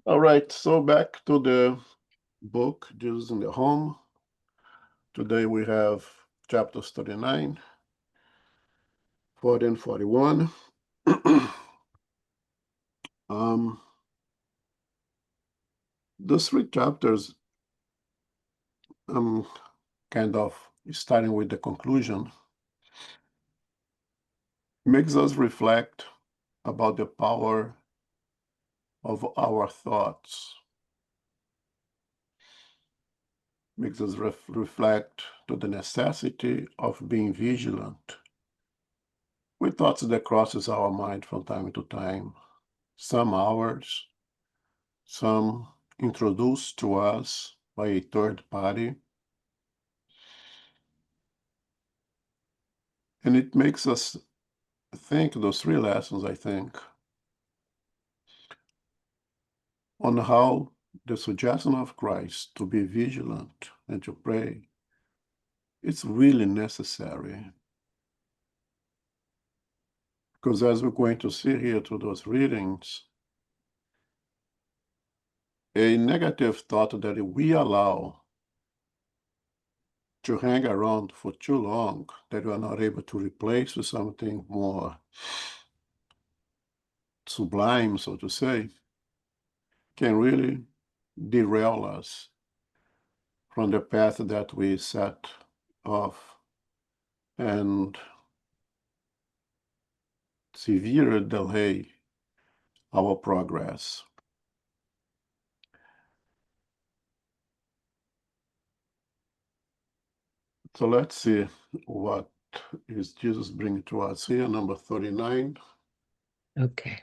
All right, so back to the book, Jesus in the Home. Today we have chapters 39, 40, and 41. Those three chapters, I'm kind of starting with the conclusion, makes us reflect about the power of our thoughts, makes us reflect to the necessity of being vigilant with thoughts that crosses our mind from time to time, some ours, some introduced to us by a third party. And it makes us think, those three lessons, I think, on how the suggestion of Christ to be vigilant and to pray, it's really necessary. Because as we're going to see here through those readings, a negative thought that we allow to hang around for too long, that we are not able to replace with something more sublime, so to say, can really derail us from the path that we set off and severely delay our progress. So let's see what is Jesus bringing to us here, number 39. Okay.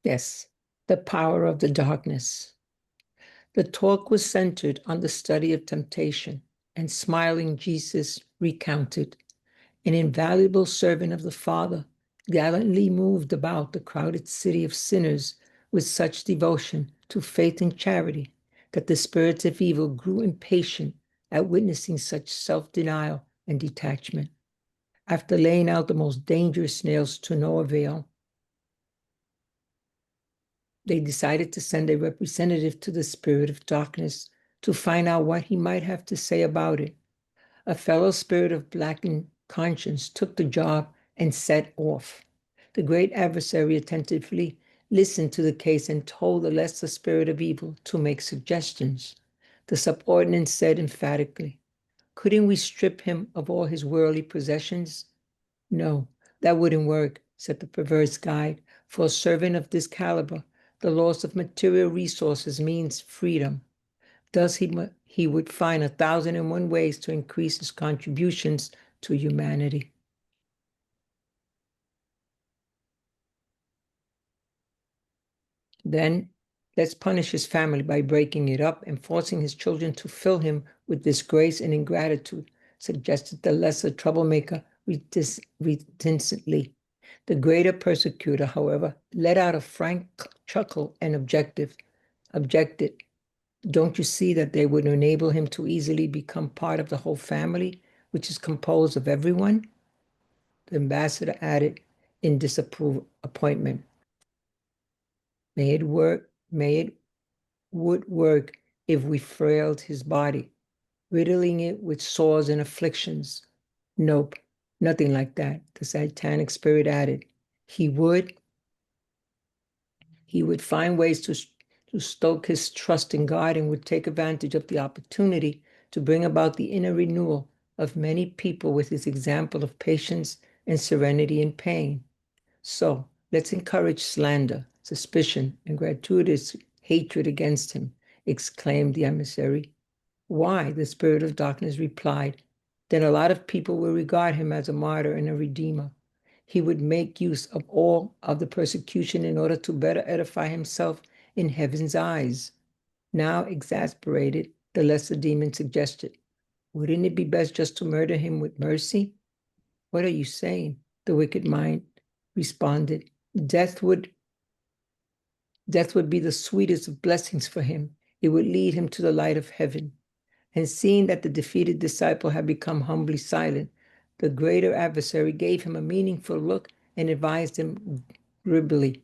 Yes, the power of the darkness. The talk was centered on the study of temptation, and smiling Jesus recounted, an invaluable servant of the Father, gallantly moved about the crowded city of sinners with such devotion to faith and charity that the spirits of evil grew impatient at witnessing such self-denial and detachment. After laying out the most dangerous snails to no avail, they decided to send a representative to the spirit of darkness to find out what he might have to say about it. A fellow spirit of blackened conscience took the job and set off. The great adversary attentively listened to the case and told the lesser spirit of evil to make suggestions. The subordinate said emphatically, "Couldn't we strip him of all his worldly possessions?" "No, that wouldn't work," said the perverse guide. "For a servant of this caliber, the loss of material resources means freedom. Thus he would find 1,001 ways to increase his contributions to humanity." Then let's punish his family by breaking it up and forcing his children to fill him with disgrace and ingratitude, suggested the lesser troublemaker reticently. The greater persecutor, however, let out a frank chuckle and objected, "Don't you see that they would enable him to easily become part of the whole family, which is composed of everyone?" The ambassador added in disappointment, May it would work if we frailed his body, riddling it with sores and afflictions." "Nope, nothing like that," the satanic spirit added. He would find ways to stoke his trust in God and would take advantage of the opportunity to bring about the inner renewal of many people with his example of patience and serenity in pain. So let's encourage slander, suspicion, and gratuitous hatred against him, exclaimed the emissary. "Why?" the spirit of darkness replied. "Then a lot of people will regard him as a martyr and a redeemer. He would make use of all of the persecution in order to better edify himself in heaven's eyes." Now exasperated, the lesser demon suggested, "Wouldn't it be best just to murder him with mercy?" "What are you saying?" the wicked mind responded. Death would be the sweetest of blessings for him. It would lead him to the light of heaven." And seeing that the defeated disciple had become humbly silent, the greater adversary gave him a meaningful look and advised him glibly,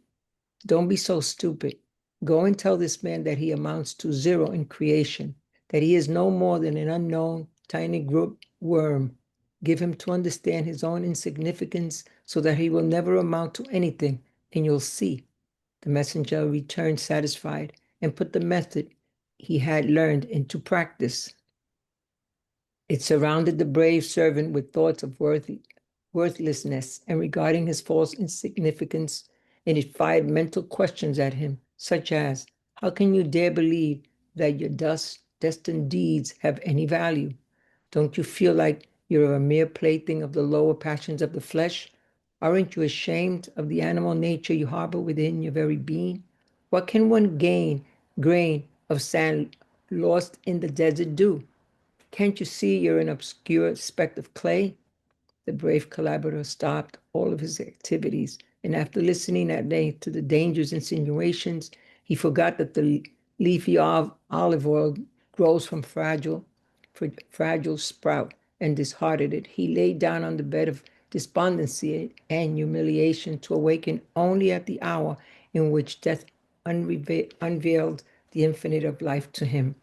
"Don't be so stupid. Go and tell this man that he amounts to zero in creation, that he is no more than an unknown tiny group worm. Give him to understand his own insignificance so that he will never amount to anything, and you'll see. The messenger returned satisfied and put the method he had learned into practice. It surrounded the brave servant with thoughts of worthlessness and regarding his false insignificance, and it fired mental questions at him, such as, how can you dare believe that your destined deeds have any value? Don't you feel like you're a mere plaything of the lower passions of the flesh? Aren't you ashamed of the animal nature you harbor within your very being? What can one grain of sand lost in the desert do? Can't you see you're an obscure speck of clay? The brave collaborator stopped all of his activities, and after listening at length to the dangerous insinuations, he forgot that the leafy olive oil grows from fragile sprout, and disheartened, he lay down on the bed of despondency and humiliation to awaken only at the hour in which death unveiled the infinite of life to him.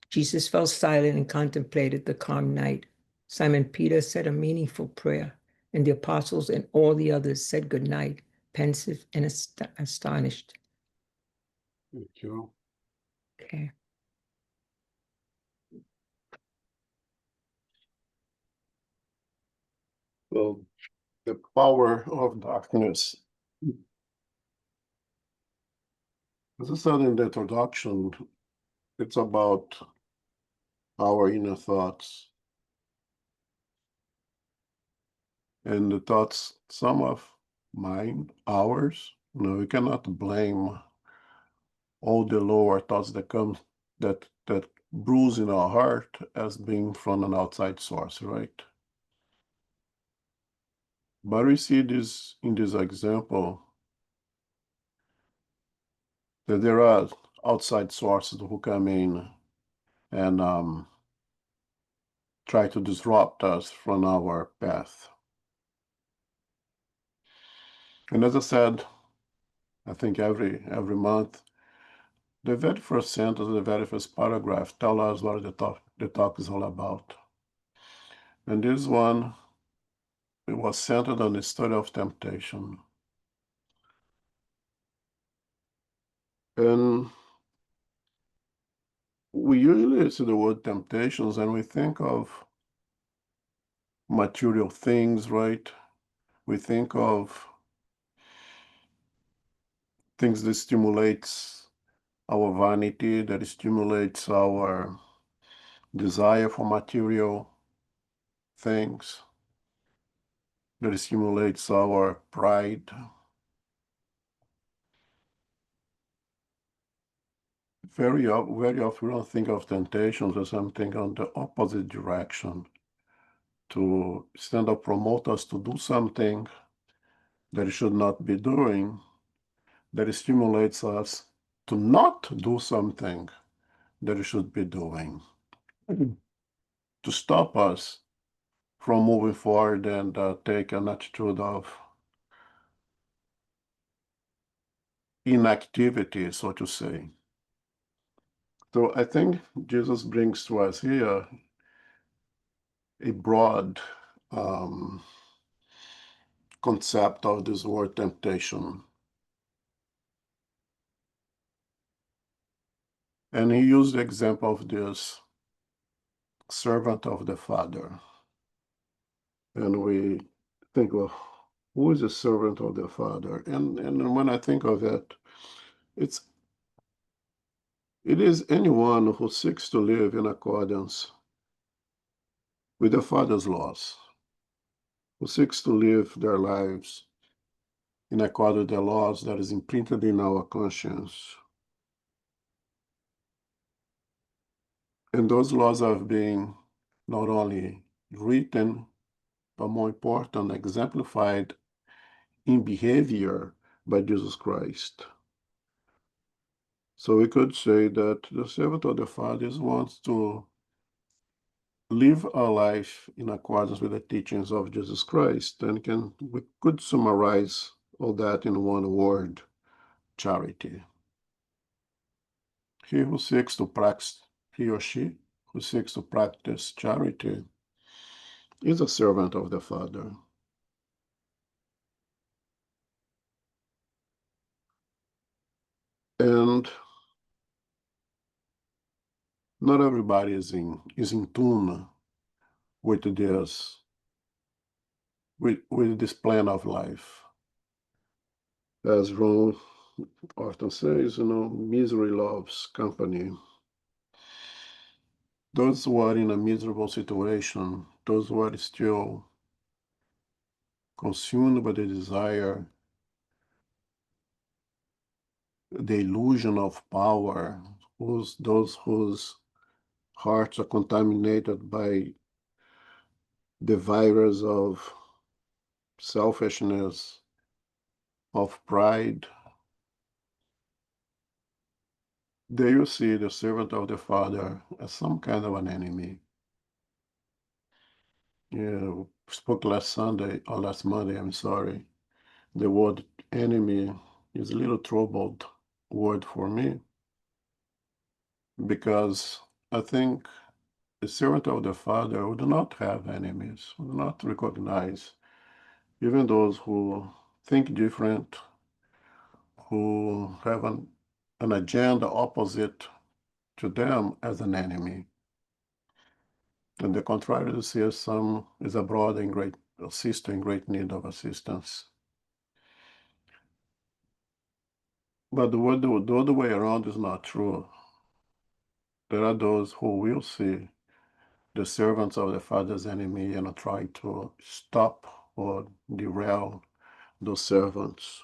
Jesus fell silent and contemplated the calm night. Simon Peter said a meaningful prayer, and the apostles and all the others said good night, pensive and astonished. Thank you. Okay. Well, the power of darkness. As I said in the introduction, it's about our inner thoughts. And the thoughts, some of mine, ours, we cannot blame all the lower thoughts that come, that bruise in our heart as being from an outside source, right? But we see this in this example that there are outside sources who come in and try to disrupt us from our path. And as I said, I think every month, the very first sentence, the very first paragraph tell us what the talk is all about. And this one, it was centered on the study of temptation. And we usually see the word temptations and we think of material things, right? We think of things that stimulates our vanity, that stimulates our desire for material things, that stimulates our pride. Very often we don't think of temptations as something on the opposite direction, to stand up, promote us to do something that we should not be doing, that stimulates us to not do something that we should be doing, to stop us from moving forward and take an attitude of inactivity, so to say. So I think Jesus brings to us here a broad concept of this word temptation. And he used the example of this servant of the Father. And we think, well, who is the servant of the Father? And when I think of it, it is anyone who seeks to live in accordance with the Father's laws, who seeks to live their lives in accordance with the laws that is imprinted in our conscience. And those laws have been not only written, but more important, exemplified in behavior by Jesus Christ. So we could say that the servant of the Father wants to live a life in accordance with the teachings of Jesus Christ. And we could summarize all that in one word: charity. he who seeks to practice, he or she who seeks to practice charity is a servant of the Father. And not everybody is in tune with this, with this plan of life. As Ron often says, misery loves company. Those who are in a miserable situation, those who are still consumed by the desire, the illusion of power, those whose hearts are contaminated by the virus of selfishness, of pride, there you see the servant of the Father as some kind of an enemy. Yeah, spoke last Sunday, or last Monday, I'm sorry. The word enemy is a little troubled word for me because I think the servant of the Father would not have enemies, would not recognize even those who think different, who have an agenda opposite to them as an enemy. On the contrary, to see some is a brother in great, a sister in great need of assistance. But the other way around is not true. There are those who will see the servants of the Father's enemy and try to stop or derail those servants.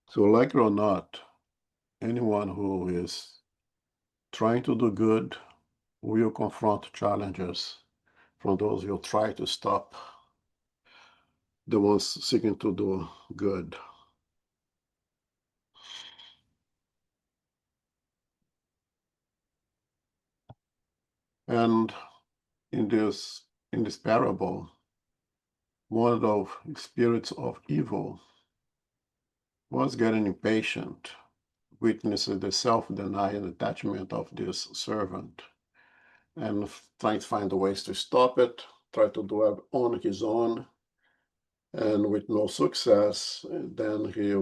So, like it or not, anyone who is trying to do good will confront challenges from those who try to stop the ones seeking to do good. And in this parable, one of spirits of evil was getting impatient, witnessing the self-denial attachment of this servant, and trying to find the ways to stop it, try to do it on his own, and with no success, then he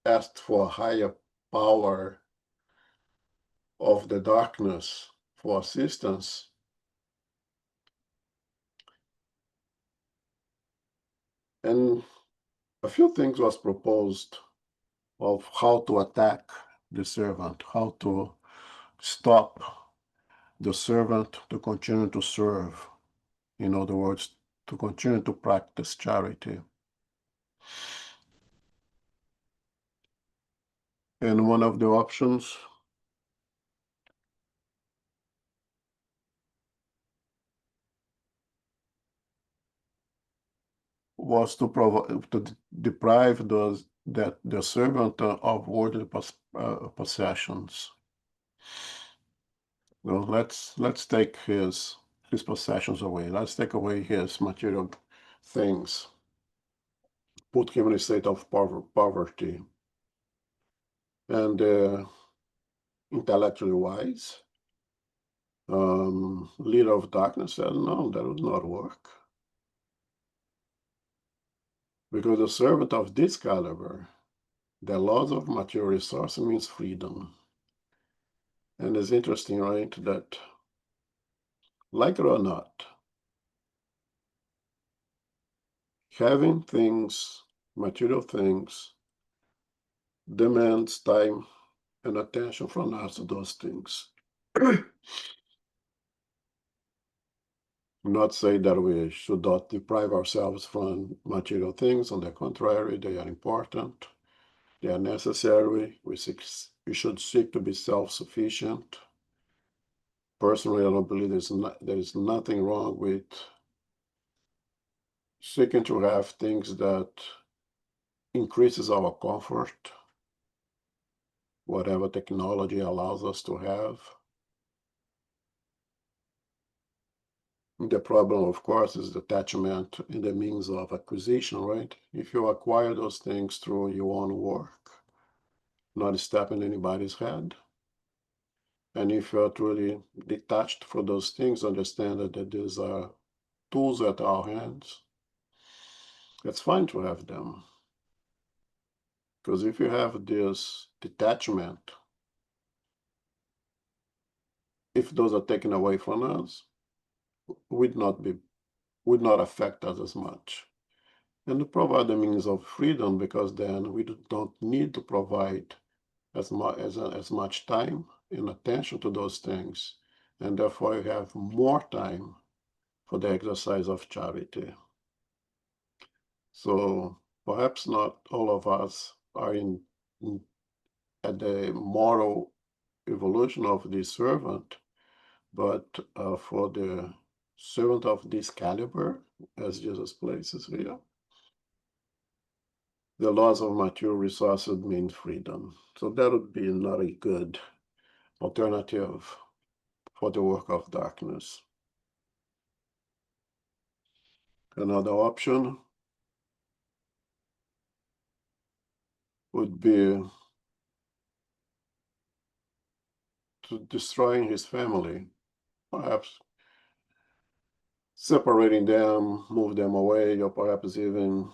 asked for a higher power of the darkness for assistance. And a few things was proposed of how to attack the servant, how to stop the servant to continue to serve. In other words, to continue to practice charity. And one of the options was to deprive the servant of worldly possessions. Well, let's take his possessions away. Let's take away his material things. Put him in a state of poverty. And intellectually wise, leader of darkness said, no, that would not work. Because the servant of this caliber, the loss of material resource means freedom. And it's interesting, right, that like it or not, having things, material things, demands time and attention from us to those things. Not say that we should not deprive ourselves from material things. On the contrary, they are important. They are necessary. We should seek to be self-sufficient. Personally, I don't believe there is nothing wrong with seeking to have things that increases our comfort, whatever technology allows us to have. The problem, of course, is detachment in the means of acquisition, right? If you acquire those things through your own work, not stepping in anybody's head, and if you're truly detached from those things, understand that these are tools at our hands. It's fine to have them. Because if you have this detachment, if those are taken away from us, would not affect us as much. And provide the means of freedom, because then we don't need to provide as much time and attention to those things, and therefore you have more time for the exercise of charity. So perhaps not all of us are at the moral evolution of the servant, but for the servant of this caliber, as Jesus places here, the laws of mature resources mean freedom. So that would be not a good alternative for the work of darkness. Another option would be to destroying his family, perhaps separating them, move them away, or perhaps even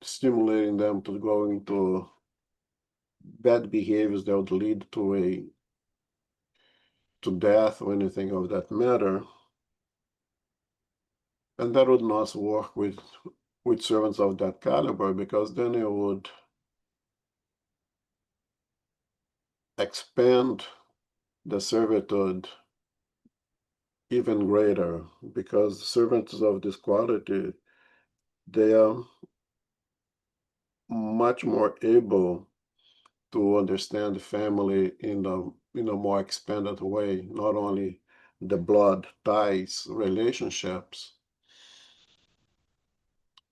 stimulating them to go into bad behaviors that would lead to death or anything of that matter. And that would not work with servants of that caliber, because then it would expand the servitude even greater, because servants of this quality, they are much more able to understand the family in a more expanded way, not only the blood ties, relationships,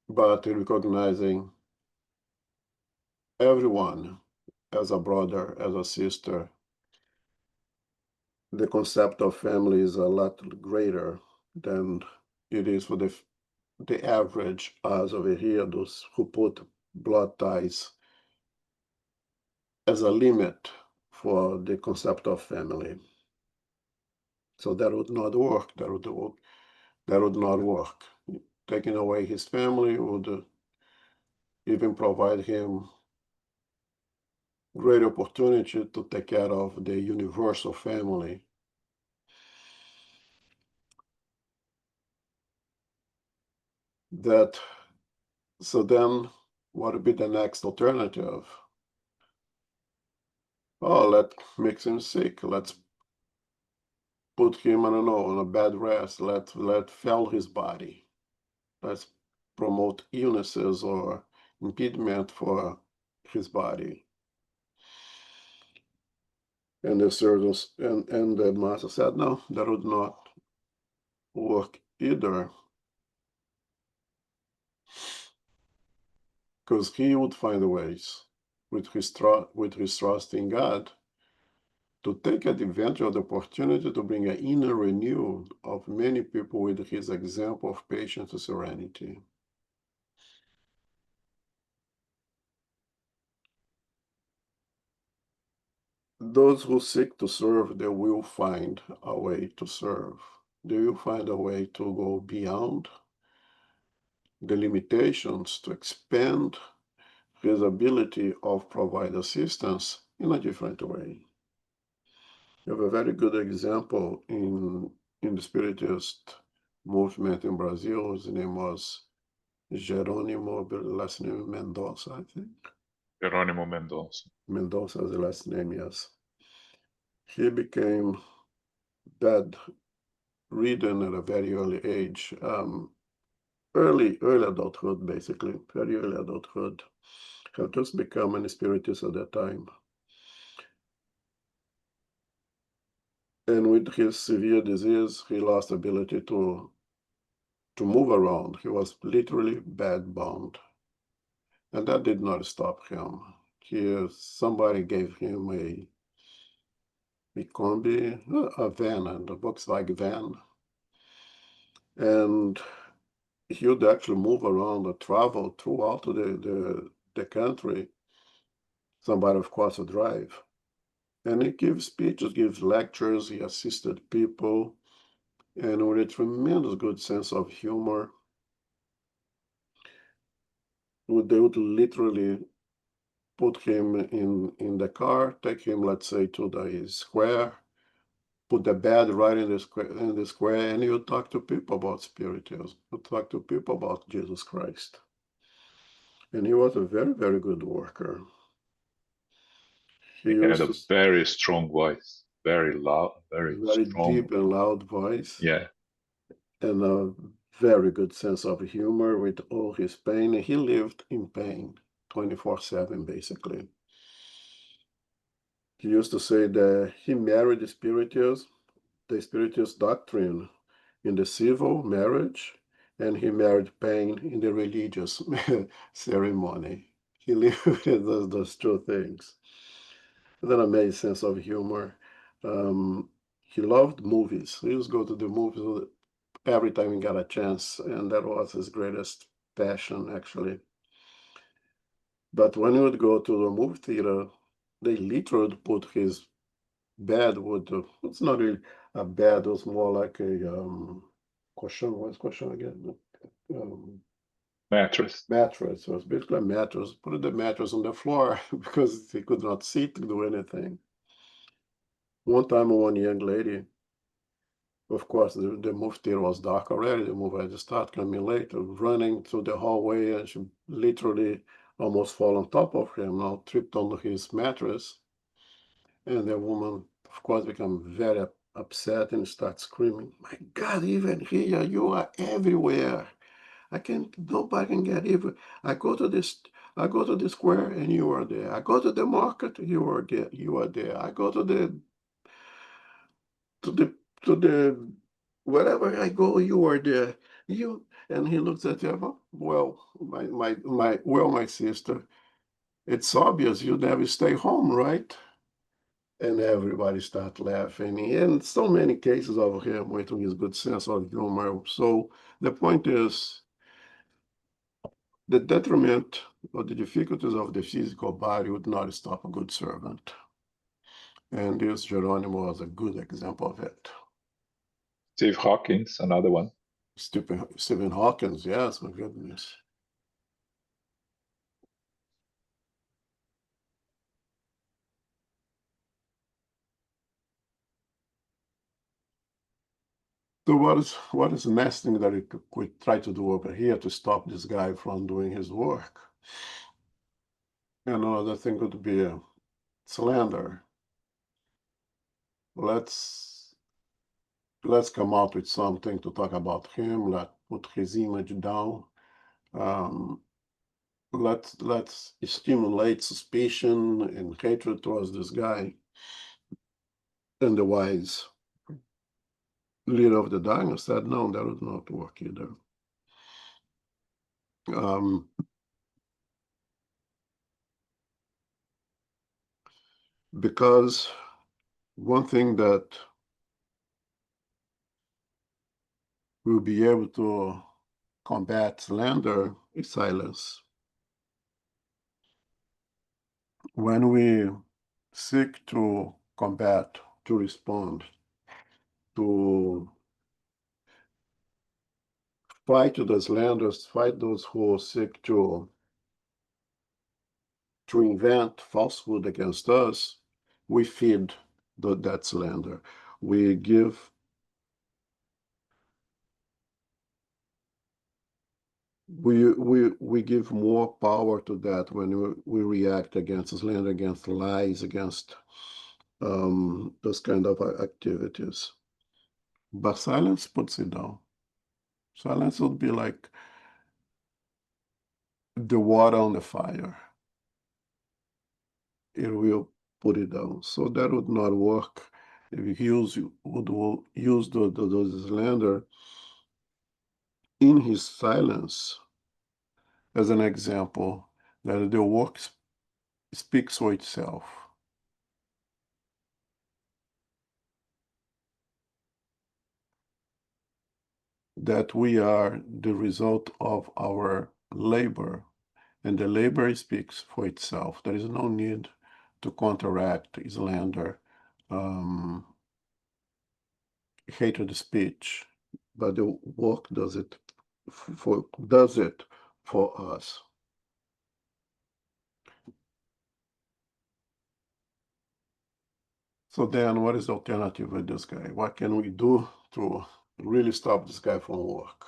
but recognizing everyone as a brother, as a sister. The concept of family is a lot greater than it is for the average us over here, those who put blood ties as a limit for the concept of family. So that would not work. That would not work. Taking away his family would even provide him great opportunity to take care of the universal family. So then what would be the next alternative? Oh, let's make him sick. Let's put him, I don't know, on a bed rest. Let fail his body. Let's promote illnesses or impediment for his body. And the surgeons and the master said, no, that would not work either, because he would find ways with his trust in God to take advantage of the opportunity to bring an inner renewal of many people with his example of patience and serenity. Those who seek to serve, they will find a way to serve. They will find a way to go beyond the limitations, to expand his ability of provide assistance in a different way. You have a very good example in the Spiritist movement in Brazil. His name was Jerônimo, the last name Mendonça, I think. Jerónimo Mendonça. Mendonça is the last name, yes. He became bedridden at a very early age, early adulthood, basically, very early adulthood. Had just become an spiritist at that time. And with his severe disease, he lost ability to move around. He was literally bedbound. And that did not stop him. Somebody gave him a combi, a van, and a Volkswagen van. And he would actually move around and travel throughout the country. Somebody, of course, would drive. And he gives speeches, gives lectures, he assisted people, and with a tremendous good sense of humor. They would literally put him in the car, take him, let's say, to the square, put the bed right in the square, and he would talk to people about spiritism, would talk to people about Jesus Christ. And he was a very, very good worker. He He had used a to very strong voice, very loud, very very strong. deep and loud voice. Yeah, And a very good sense of humor with all his pain. He lived in pain 24/7, basically. He used to say that he married the Spiritist doctrine in the civil marriage, and he married pain in the religious ceremony. He lived with those two things. With an amazing sense of humor. He loved movies. He used to go to the movies every time he got a chance, and that was his greatest passion, actually. But when he would go to the movie theater, they literally put his bed with, it's not really a bed, it was more like a colchão, what's colchão again? mattress. Mattress. So it's basically a mattress. Put the mattress on the floor because he could not sit to do anything. One time, one young lady, of course, the movie theater was dark already. The movie had to start coming late, running through the hallway, and she literally almost fell on top of him, now tripped on his mattress. And the woman, of course, became very upset and starts screaming, "My God, even here, you are everywhere. Nobody can get even. I go to the square and you are there. I go to the market, you are there. I go to the to the wherever I go, you are there. You." And he looks at her, "Well, my sister, it's obvious you never stay home, right?" And everybody start laughing. And so many cases of him with his good sense of humor. So the point is, the detriment or the difficulties of the physical body would not stop a good servant. And this Geronimo was a good example of it. Steve Hawkins, another one. Stephen Hawkins, yes, my goodness. So what is the next thing that we could try to do over here to stop this guy from doing his work? And another thing could be slander. Let's come out with something to talk about him. Let's put his image down. Let's stimulate suspicion and hatred towards this guy. And the wise leader of the dynasty said, no, that would not work either. Because one thing that we'll be able to combat slander is silence. When we seek to combat, to respond, to fight the slanders, fight those who seek to invent falsehood against us, we feed that slander. We give we give more power to that when we react against slander, against lies, against those kind of activities. But silence puts it down. Silence would be like the water on the fire. It will put it down. So that would not work if you would use the slander in his silence as an example that the work speaks for itself. that we are the result of our labor, and the labor speaks for itself. There is no need to counteract slander, hatred speech, but the work does it for us. So then, what is the alternative with this guy? What can we do to really stop this guy from work?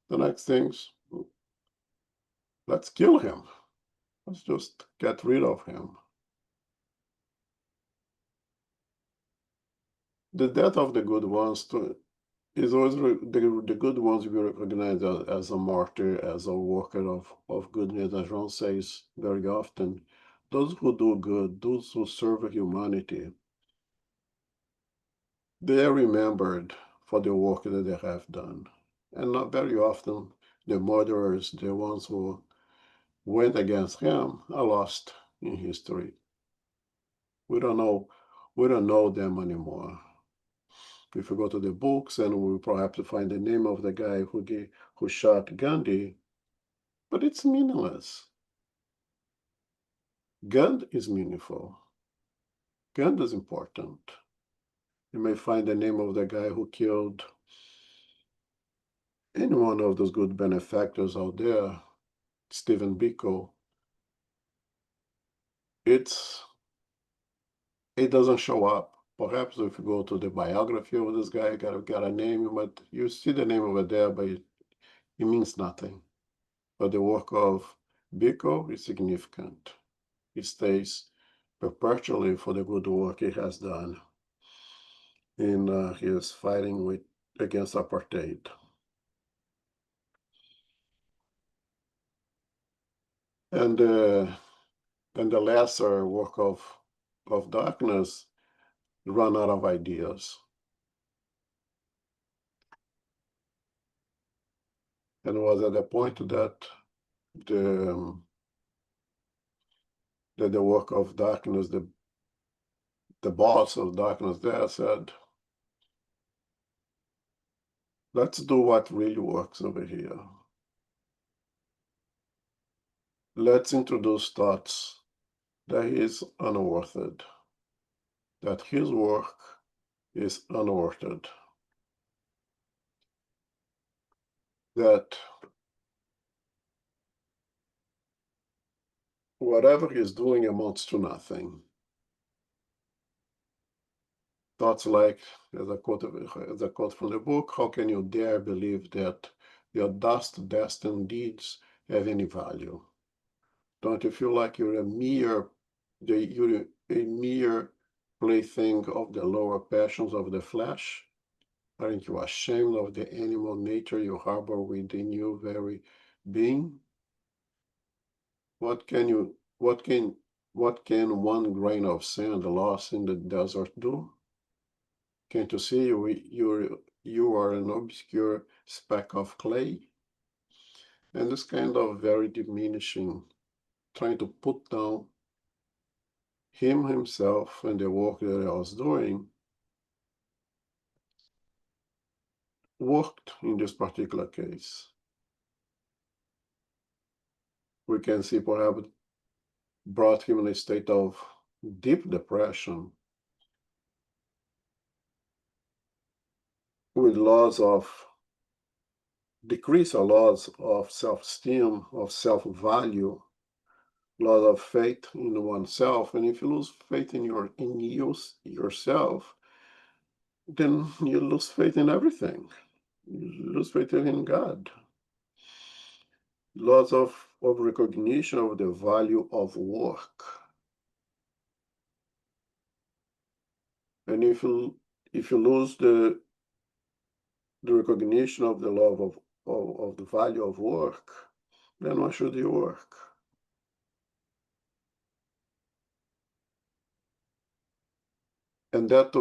The next things, let's kill him. Let's just get rid of him. The death of the good ones is always the good ones we recognize as a martyr, as a worker of goodness, as Jean says very often. Those who do good, those who serve humanity, they are remembered for the work that they have done. And not very often, the murderers, the ones who went against him, are lost in history. We don't know them anymore. If we go to the books, and we'll perhaps find the name of the guy who shot Gandhi, but it's meaningless. Gandhi is meaningful. Gandhi is important. You may find the name of the guy who killed any one of those good benefactors out there, Stephen Biko. It doesn't show up. Perhaps if you go to the biography of this guy, got a name, but you see the name over there, but it means nothing. But the work of Biko is significant. It stays perpetually for the good work he has done in his fighting against apartheid. And the lesser work of darkness run out of ideas. And it was at the point that the work of darkness, the boss of darkness there said, let's do what really works over here. Let's introduce thoughts that he is unworthed, that his work is unworthed, that whatever he's doing amounts to nothing. Thoughts like, as a quote from the book, how can you dare believe that your dust-destined deeds have any value? Don't you feel like you're a mere plaything of the lower passions of the flesh? Aren't you ashamed of the animal nature you harbor within your very being? What can one grain of sand lost in the desert do? Can't you see you are an obscure speck of clay? And this kind of very diminishing, trying to put down himself and the work that I was doing, worked in this particular case. We can see perhaps brought him in a state of deep depression, with laws of decrease or laws of self-esteem, of self-value, laws of faith in oneself. And if you lose faith in yourself, then you lose faith in everything. You lose faith in God. Laws of recognition of the value of work. And if you lose the recognition of the love of the value of work, then why should you work? And that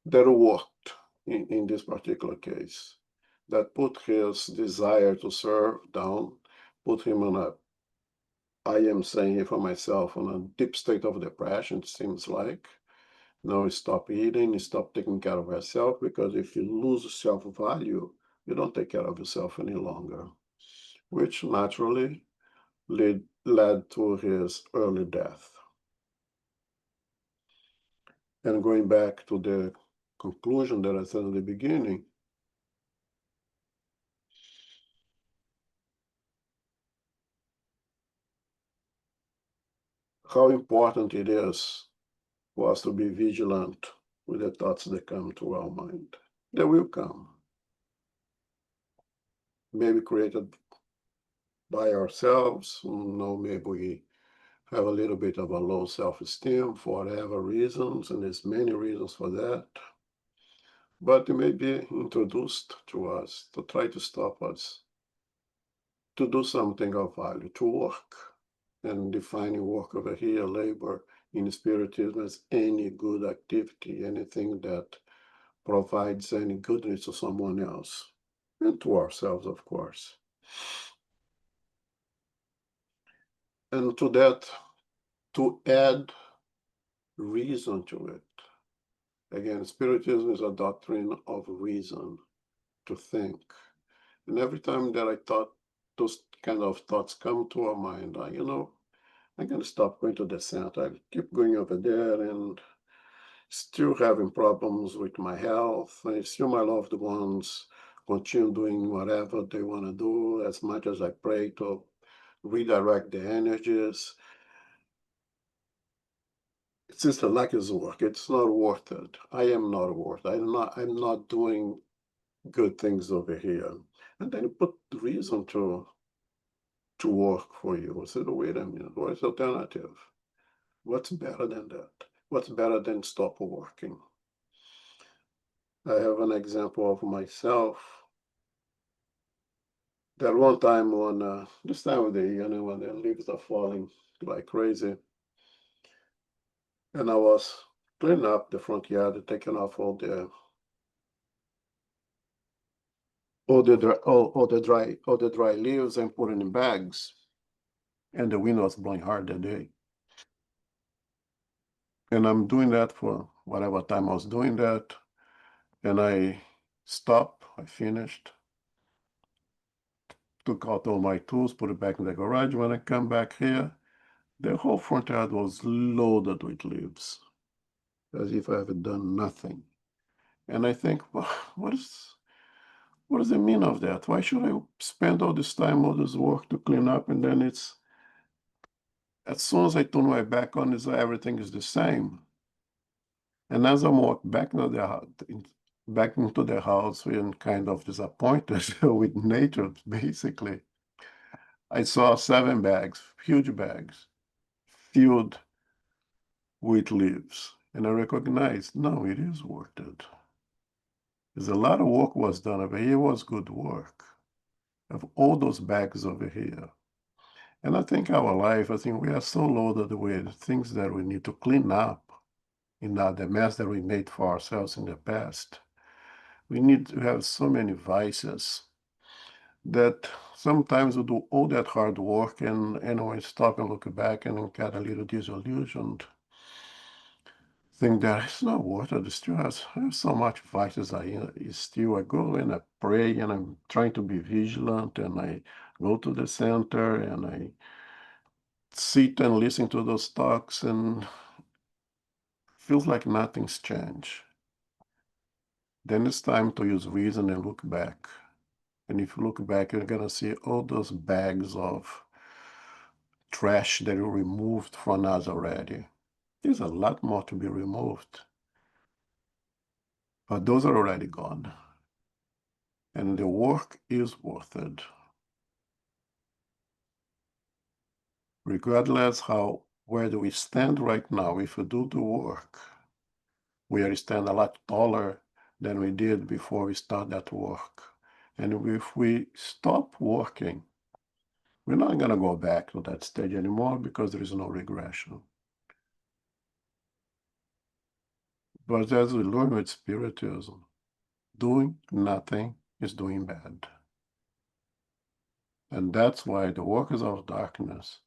that worked in this particular case. That put his desire to serve down, put him I am saying here for myself, on a deep state of depression, it seems like. No, stop eating, stop taking care of yourself, because if you lose self-value, you don't take care of yourself any longer, which naturally led to his early death. And going back to the conclusion that I said in the beginning, how important it is for us to be vigilant with the thoughts that come to our mind. They will come. Maybe created by ourselves, maybe we have a little bit of a low self-esteem for whatever reasons, and there's many reasons for that. But it may be introduced to us to try to stop us, to do something of value, to work. And defining work over here, labor in Spiritism, as any good activity, anything that provides any goodness to someone else, and to ourselves, of course. And to that, to add reason to it. Again, Spiritism is a doctrine of reason, to think. And every time that I thought those kind of thoughts come to our mind, I'm going to stop going to the center. I keep going over there and still having problems with my health. I still my loved ones continue doing whatever they want to do, as much as I pray to redirect the energies. It's just a lack of work. It's not worth it. I am not worth it. I'm not doing good things over here. And then you put the reason to work for you. I said, wait a minute, what's the alternative? What's better than that? What's better than stop working? I have an example of myself. That one time on this time of the year, when the leaves are falling like crazy, and I was cleaning up the front yard, taking off all the dry leaves and putting in bags, and the wind was blowing hard that day. And I'm doing that for whatever time I was doing that, and I stopped. I finished, took out all my tools, put it back in the garage. When I come back here, the whole front yard was loaded with leaves, as if I had done nothing. And I think, well, what does it mean of that? Why should I spend all this time, all this work to clean up, and then it's, as soon as I turn my back on, everything is the same. And as I walked back into the house, and kind of disappointed with nature, basically, I saw 7 bags, huge bags, filled with leaves. And I recognized, no, it is worth it. There's a lot of work was done over here. It was good work. Of all those bags over here. And I think our life, we are so loaded with things that we need to clean up in the mess that we made for ourselves in the past. We need to have so many vices that sometimes we do all that hard work and when we stop and look back and get a little disillusioned, think that it's not worth it. I have so much vices. I go and I pray and I'm trying to be vigilant and I go to the center and I sit and listen to those talks and feels like nothing's changed. Then it's time to use reason and look back. And if you look back, you're gonna see all those bags of trash that you removed from us already. There's a lot more to be removed. But those are already gone. And the work is worth it. Regardless where do we stand right now, if we do the work, we stand a lot taller than we did before we start that work. And if we stop working, we're not going to go back to that stage anymore because there is no regression. But as we learn with Spiritism, doing nothing is doing bad. And that's why the workers of darkness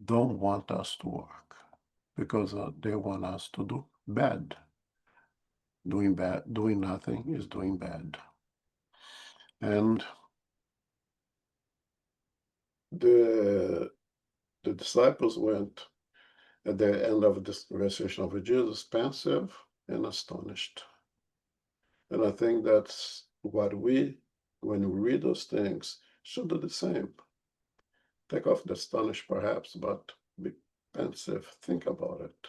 don't want us to work because they want us to do bad. Doing nothing is doing bad. And the disciples went at the end of this conversation with Jesus, pensive and astonished. And I think that's what we, when we read those things, should do the same. Take off the astonished perhaps, but be pensive, think about it.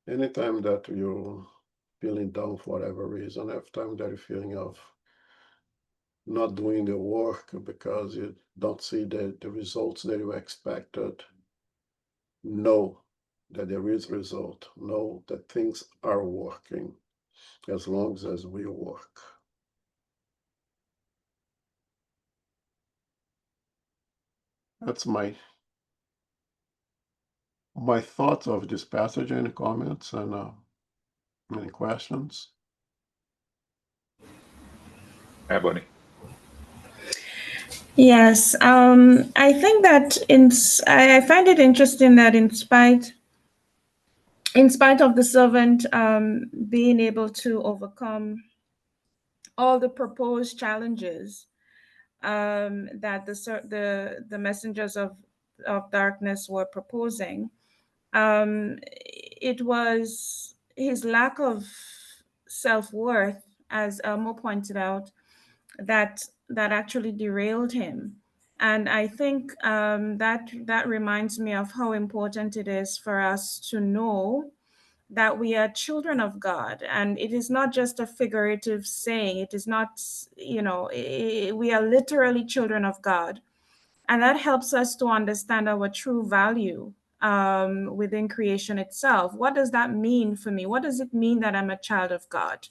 Anytime that you're feeling down for whatever reason, every time that you're feeling of not doing the work because you don't see the results that you expected, know that there is result. Know that things are working as long as we work. That's my thoughts of this passage. Any comments and any questions? Ebony. Yes, I think that I find it interesting that in spite of the servant being able to overcome all the proposed challenges that the messengers of darkness were proposing, it was his lack of self-worth, as Elmo pointed out, that actually derailed him. And I think that reminds me of how important it is for us to know that we are children of God. And it is not just a figurative saying. It is not, we are literally children of God. And that helps us to understand our true value within creation itself. What does that mean for me? What does it mean that I'm a child of God?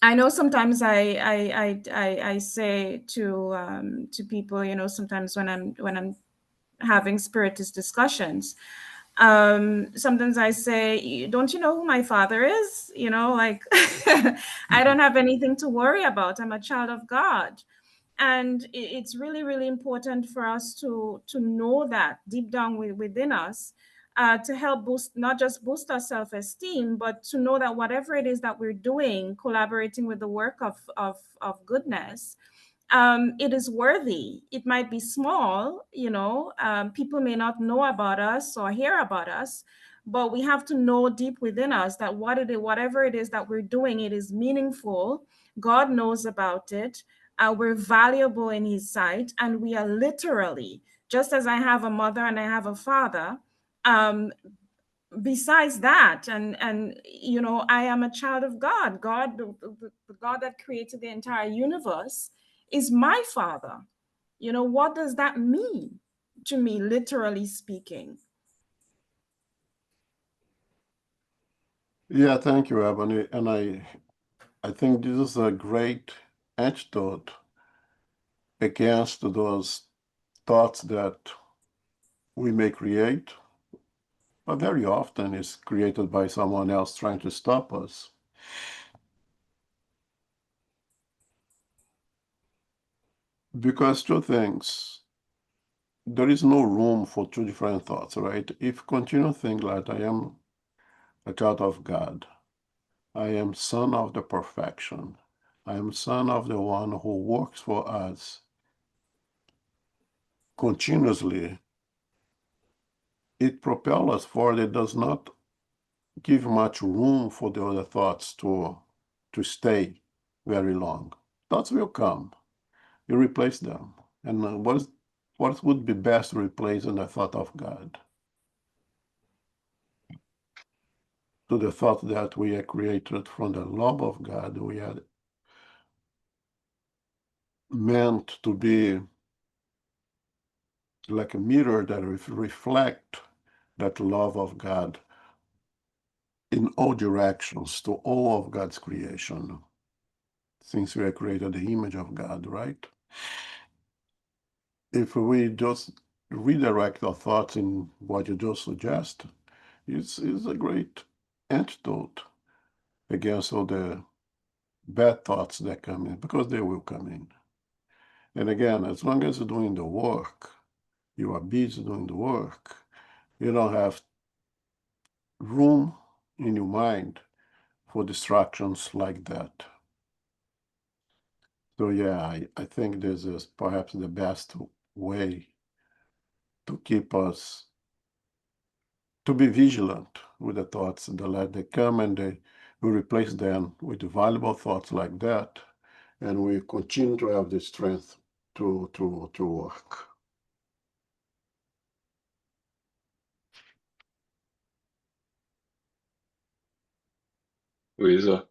I know sometimes I say to people, sometimes when I'm having spiritist discussions, sometimes I say, don't you know who my father is? Like I don't have anything to worry about. I'm a child of God. And it's really, really important for us to know that deep down within us, to help not just boost our self-esteem, but to know that whatever it is that we're doing, collaborating with the work of goodness, it is worthy. It might be small, people may not know about us or hear about us, but we have to know deep within us that whatever it is that we're doing, it is meaningful. God knows about it. We're valuable in his sight, and we are literally, just as I have a mother and I have a father, besides that, and I am a child of God. The God that created the entire universe is my father. What does that mean to me, literally speaking? Yeah, thank you, Ebony. And I think this is a great antidote against those thoughts that we may create, but very often is created by someone else trying to stop us. Because two things, there is no room for two different thoughts, right? If you continue thinking like I am a child of God, I am son of the perfection, I am son of the one who works for us continuously, it propels us forward. It does not give much room for the other thoughts to stay very long. Thoughts will come. You replace them. And what would be best to replace in the thought of God? To the thought that we are created from the love of God. We are meant to be like a mirror that reflect that love of God in all directions to all of God's creation. Since we are created the image of God, right? If we just redirect our thoughts in what you just suggest, it's a great antidote against all the bad thoughts that come in, because they will come in. And again, as long as you're doing the work, you are busy doing the work, you don't have room in your mind for distractions like that. So yeah, I think this is perhaps the best way to keep us, to be vigilant with the thoughts that let they come, and we replace them with valuable thoughts like that, and we continue to have the strength to work. Luisa,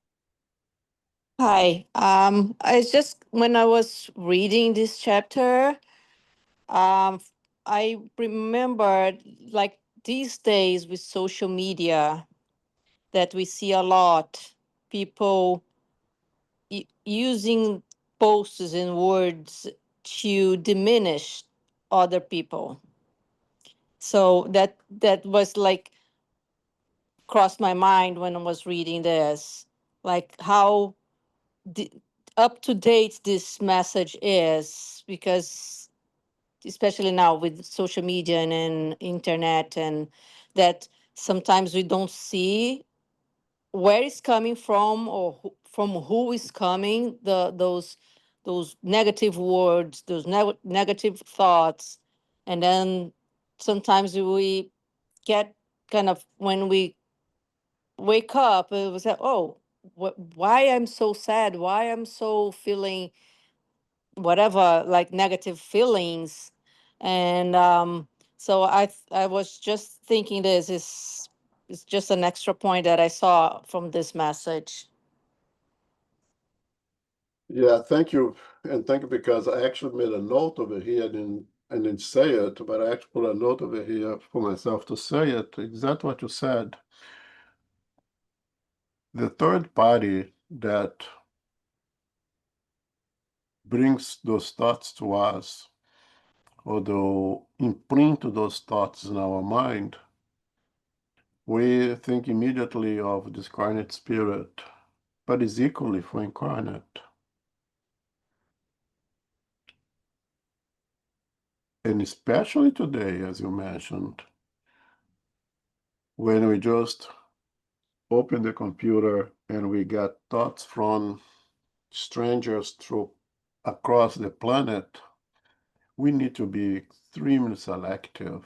Hi. I just when I was reading this chapter, um, I remembered like these days with social media that we see a lot people using posts and words to diminish other people. So that was like crossed my mind when I was reading this, like how the, up to date this message is, because especially now with social media and internet, and that sometimes we don't see where it's coming from, or from who is coming those negative words, those negative thoughts. And then sometimes we get kind of, when we wake up, it was like, oh, why I'm so sad, why I'm so feeling whatever, like negative feelings. And so I was just thinking, this is just an extra point that I saw from this message. Yeah, thank you. And thank you, because I actually made a note over here and didn't say it, but I actually put a note over here for myself to say it, exactly what you said. The third party that brings those thoughts to us, or the imprint those thoughts in our mind, we think immediately of discarnate spirit, but is equally for incarnate. And especially today, as you mentioned, when we just open the computer and we get thoughts from strangers through across the planet, we need to be extremely selective.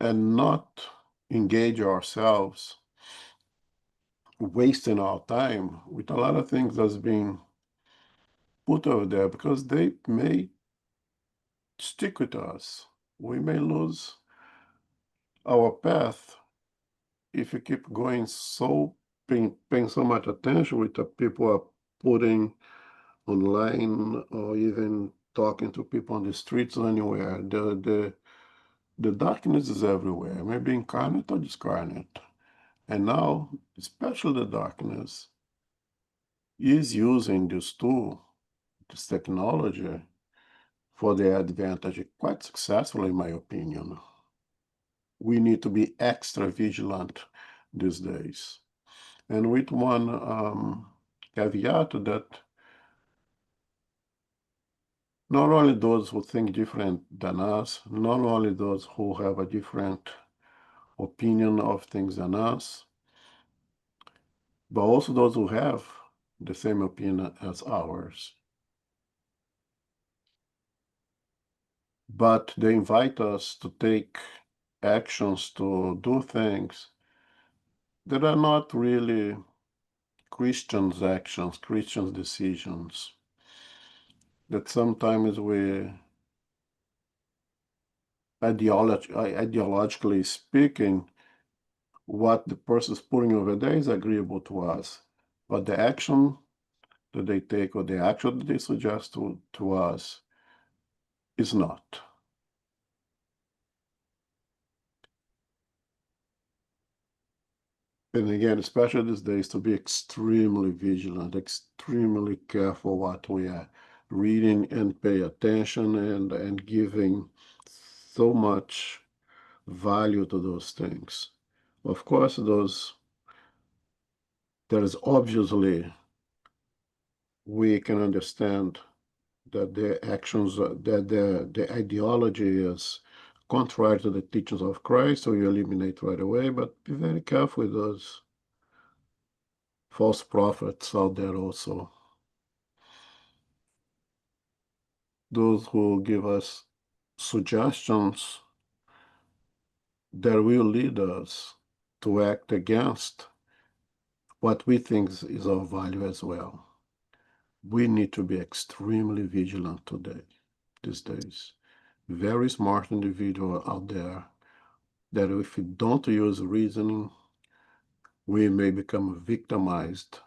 And not engage ourselves, wasting our time with a lot of things that's being put over there, because they may stick with us. We may lose our path if we keep going paying so much attention with the people are putting online, or even talking to people on the streets or anywhere. The darkness is everywhere, maybe incarnate or discarnate. And now, especially the darkness, is using this tool, this technology, for their advantage quite successfully, in my opinion. We need to be extra vigilant these days. And with one caveat that not only those who think different than us, not only those who have a different opinion of things than us, but also those who have the same opinion as ours. But they invite us to take actions, to do things that are not really Christians' actions, Christians' decisions. That sometimes we, ideologically speaking, what the person's putting over there is agreeable to us, but the action that they take, or the action that they suggest to us, is not. And again, especially these days, to be extremely vigilant, extremely careful what we are reading, and pay attention, and giving so much value to those things. Of course, there is obviously we can understand that the actions, that the ideology is contrary to the teachings of Christ, so you eliminate right away, but be very careful with those false prophets out there also. Those who give us suggestions that will lead us to act against what we think is of value as well. We need to be extremely vigilant today, these days. Very smart individual out there that if we don't use reasoning, we may become victimized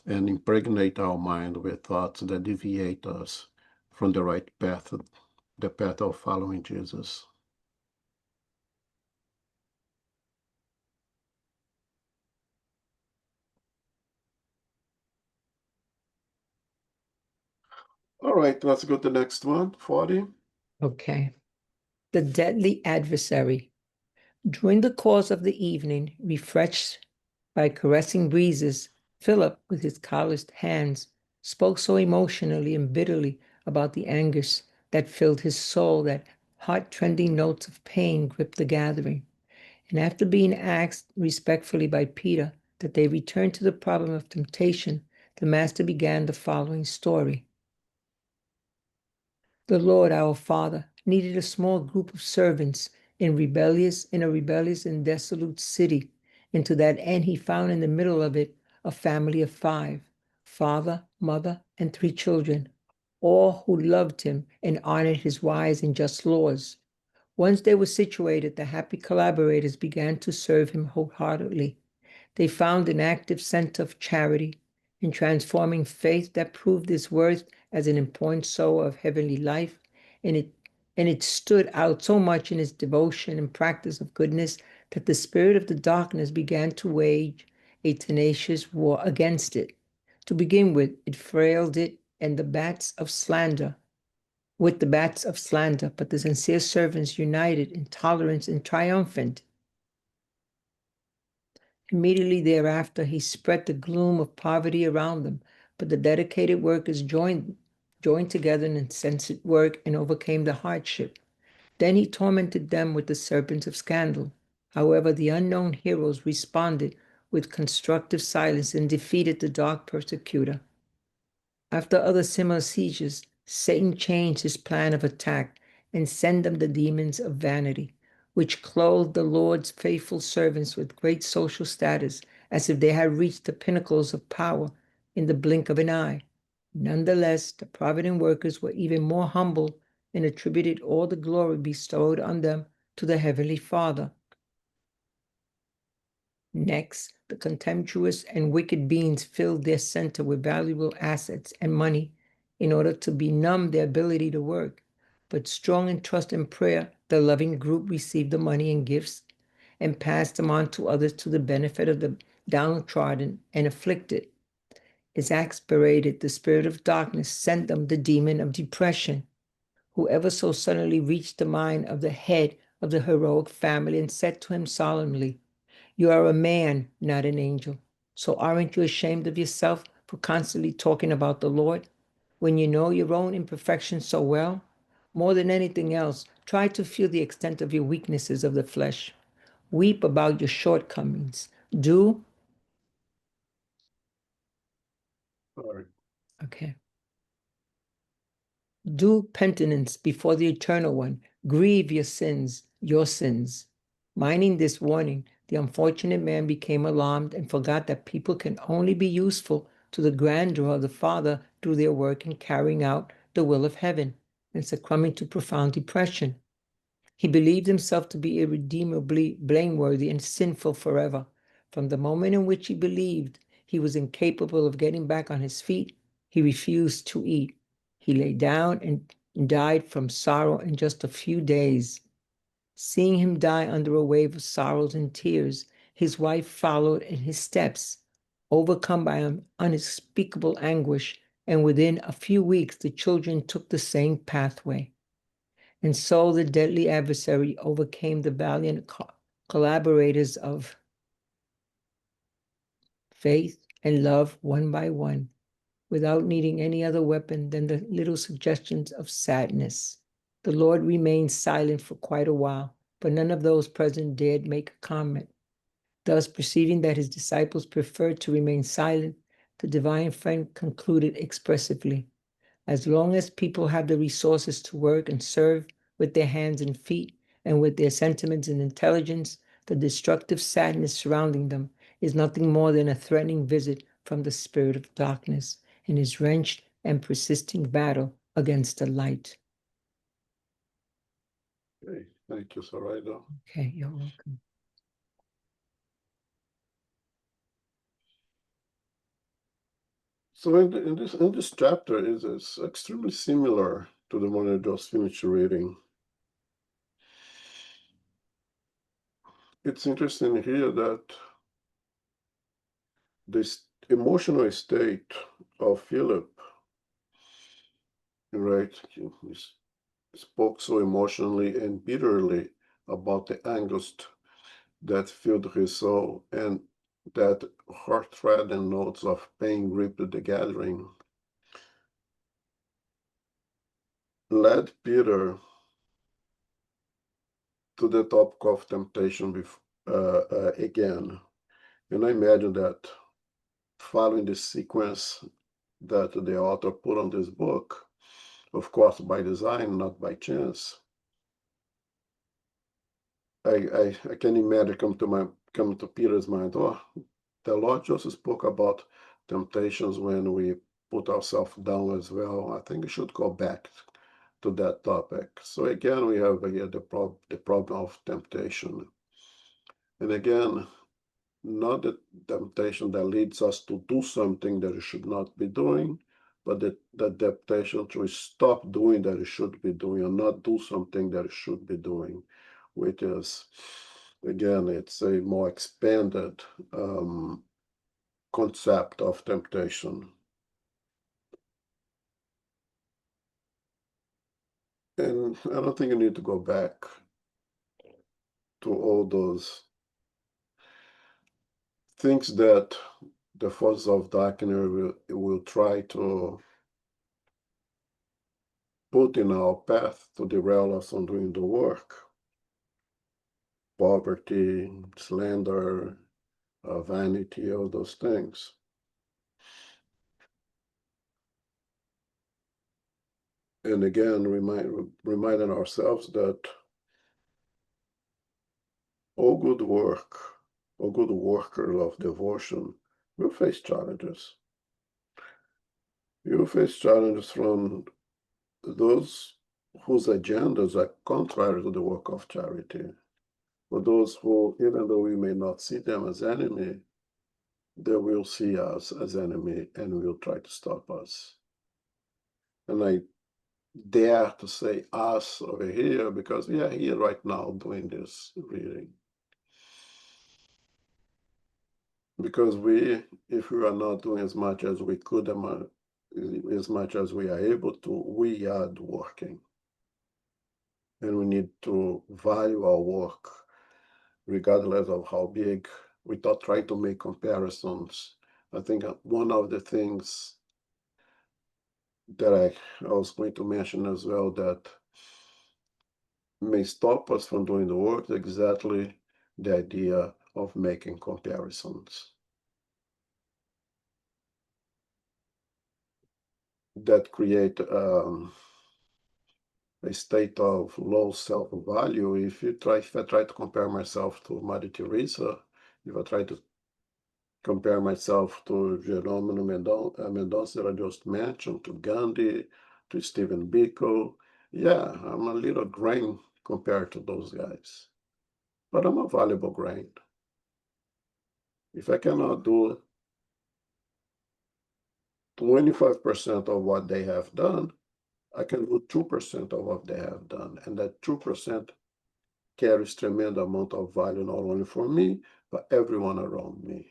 and impregnate our mind with thoughts that deviate us from the right path, the path of following Jesus. All right, let's go to the next one, 40. Okay. The deadly adversary. During the course of the evening, refreshed by caressing breezes, Philip, with his calloused hands, spoke so emotionally and bitterly about the anguish that filled his soul that heart-trending notes of pain gripped the gathering. And after being asked respectfully by Peter that they return to the problem of temptation, the master began the following story. The Lord, our Father, needed a small group of servants in a rebellious and desolate city. And to that end, he found in the middle of it a family of 5, father, mother, and 3 children, all who loved him and honored his wise and just laws. Once they were situated, the happy collaborators began to serve him wholeheartedly. They found an active center of charity in transforming faith that proved its worth as an important soul of heavenly life, and it stood out so much in its devotion and practice of goodness that the spirit of the darkness began to wage a tenacious war against it. To begin with, it frailed it and the bats of slander, but the sincere servants united in tolerance and triumphant. Immediately thereafter, he spread the gloom of poverty around them, but the dedicated workers joined together in insensate work and overcame the hardship. Then he tormented them with the serpents of scandal. However, the unknown heroes responded with constructive silence and defeated the dark persecutor. After other similar sieges, Satan changed his plan of attack and sent them the demons of vanity, which clothed the Lord's faithful servants with great social status, as if they had reached the pinnacles of power in the blink of an eye. Nonetheless, the provident workers were even more humble and attributed all the glory bestowed on them to the Heavenly Father. Next, the contemptuous and wicked beings filled their center with valuable assets and money in order to benumb their ability to work. But strong in trust and prayer, the loving group received the money and gifts and passed them on to others to the benefit of the downtrodden and afflicted. Exasperated, the spirit of darkness sent them the demon of depression, who ever so suddenly reached the mind of the head of the heroic family and said to him solemnly, "You are a man, not an angel. So aren't you ashamed of yourself for constantly talking about the Lord when you know your own imperfections so well? More than anything else, try to feel the extent of your weaknesses of the flesh. Weep about your shortcomings. Do." All right. Okay. Do penitence before the Eternal One. Grieve your sins. Minding this warning, the unfortunate man became alarmed and forgot that people can only be useful to the grandeur of the Father through their work in carrying out the will of heaven, and succumbing to profound depression. He believed himself to be irredeemably blameworthy and sinful forever. From the moment in which he believed he was incapable of getting back on his feet, he refused to eat. He lay down and died from sorrow in just a few days. Seeing him die under a wave of sorrows and tears, his wife followed in his steps, overcome by an unspeakable anguish, and within a few weeks the children took the same pathway. And so the deadly adversary overcame the valiant collaborators of faith and love one by one. without needing any other weapon than the little suggestions of sadness. The Lord remained silent for quite a while, but none of those present dared make a comment. Thus, perceiving that his disciples preferred to remain silent, the divine friend concluded expressively, as long as people have the resources to work and serve with their hands and feet and with their sentiments and intelligence, the destructive sadness surrounding them is nothing more than a threatening visit from the spirit of darkness in his wrenched and persisting battle against the light. Okay, thank you, Saraido. Okay, you're welcome. So in this chapter is extremely similar to the one I just finished reading. It's interesting here that this emotional state of Philip, right? He spoke so emotionally and bitterly about the angst that filled his soul, and that heart-threading notes of pain gripped the gathering, led Peter to the topic of temptation again. And I imagine that following the sequence that the author put on this book, of course by design, not by chance, I can imagine come to Peter's mind, oh, the Lord just spoke about temptations when we put ourselves down as well. I think we should go back to that topic. So again, we have here the problem of temptation. And again, not the temptation that leads us to do something that we should not be doing, but the temptation to stop doing that we should be doing and not do something that we should be doing, which is, again, it's a more expanded concept of temptation. And I don't think you need to go back to all those things that the forces of darkness will try to put in our path to derail us on doing the work. Poverty, slander, vanity, all those things. And again, reminding ourselves that all good work, all good workers of devotion will face challenges. You will face challenges from those whose agendas are contrary to the work of charity. For those who, even though we may not see them as enemy, they will see us as enemy and will try to stop us. And I dare to say us over here because we are here right now doing this reading. Because if we are not doing as much as we could, as much as we are able to, we are working. And we need to value our work regardless of how big, without trying to make comparisons. I think one of the things that I was going to mention as well that may stop us from doing the work is exactly the idea of making comparisons. That create a state of low self-value. If I try to compare myself to Mother Teresa, if I try to compare myself to Jerome Mendonça that I just mentioned, to Gandhi, to Stephen Biko, yeah, I'm a little grain compared to those guys. But I'm a valuable grain. If I cannot do 25% of what they have done, I can do 2% of what they have done. And that 2% carries tremendous amount of value, not only for me, but everyone around me.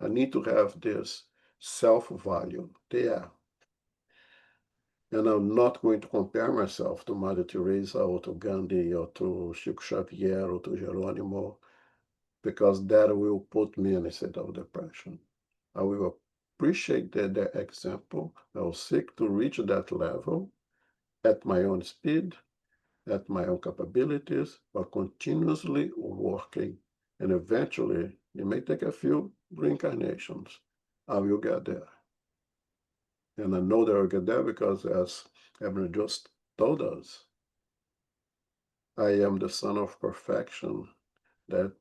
I need to have this self-value there. And I'm not going to compare myself to Mother Teresa or to Gandhi or to Chico Xavier or to Geronimo, because that will put me in a state of depression. I will appreciate their example. I will seek to reach that level at my own speed, at my own capabilities, but continuously working. And eventually, it may take a few reincarnations. I will get there. And I know that I'll get there because, as Evan just told us, I am the Son of Perfection that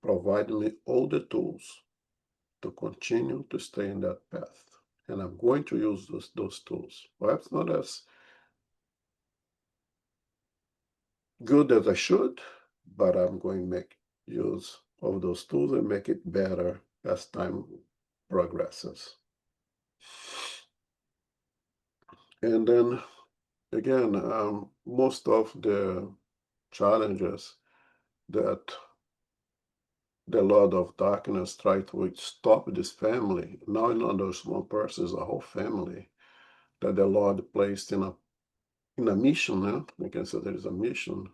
provided me all the tools to continue to stay in that path. And I'm going to use those tools. Perhaps not as good as I should, but I'm going to make use of those tools and make it better as time progresses. And then again, most of the challenges that the Lord of Darkness tried to stop this family, now not just one person, it's a whole family that the Lord placed in a mission. We can say there is a mission.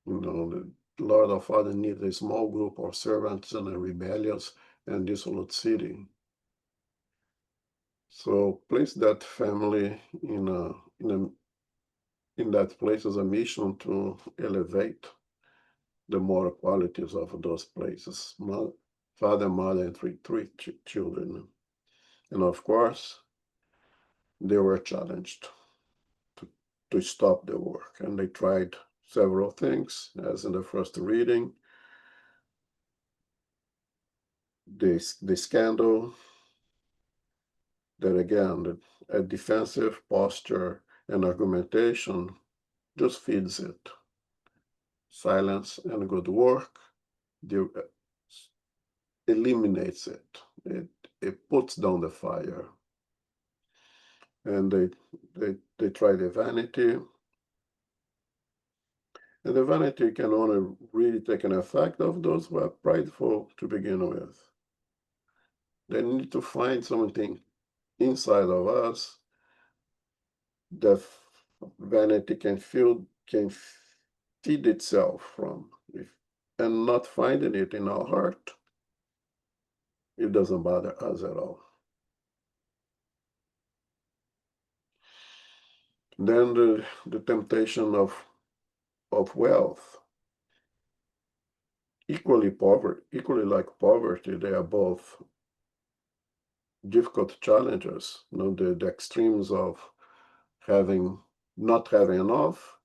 The Lord our Father needs a small group of servants in a rebellious and dissolute city. So place that family in that place as a mission to elevate the moral qualities of those places. Father, mother, and three children. And of course, they were challenged to stop the work. And they tried several things, as in the first reading. The scandal, that again, a defensive posture and argumentation just feeds it. Silence and good work eliminates it. It puts down the fire. And they try the vanity. And the vanity can only really take an effect of those who are prideful to begin with. They need to find something inside of us that vanity can feed itself from. And not finding it in our heart, it doesn't bother us at all. Then the temptation of wealth, equally like poverty, they are both difficult challenges. The extremes of not having enough,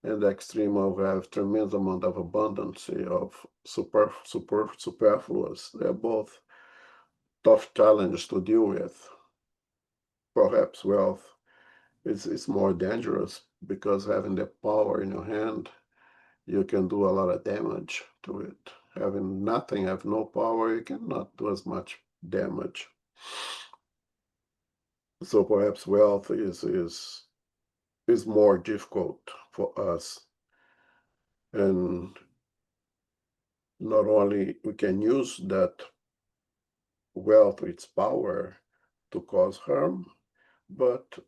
and the extreme of have tremendous amount of abundance of superfluous. They're both tough challenges to deal with. Perhaps wealth is more dangerous because having the power in your hand, you can do a lot of damage to it. Having nothing, have no power, you cannot do as much damage. So perhaps wealth is more difficult for us. And not only we can use that wealth, its power, to cause harm, but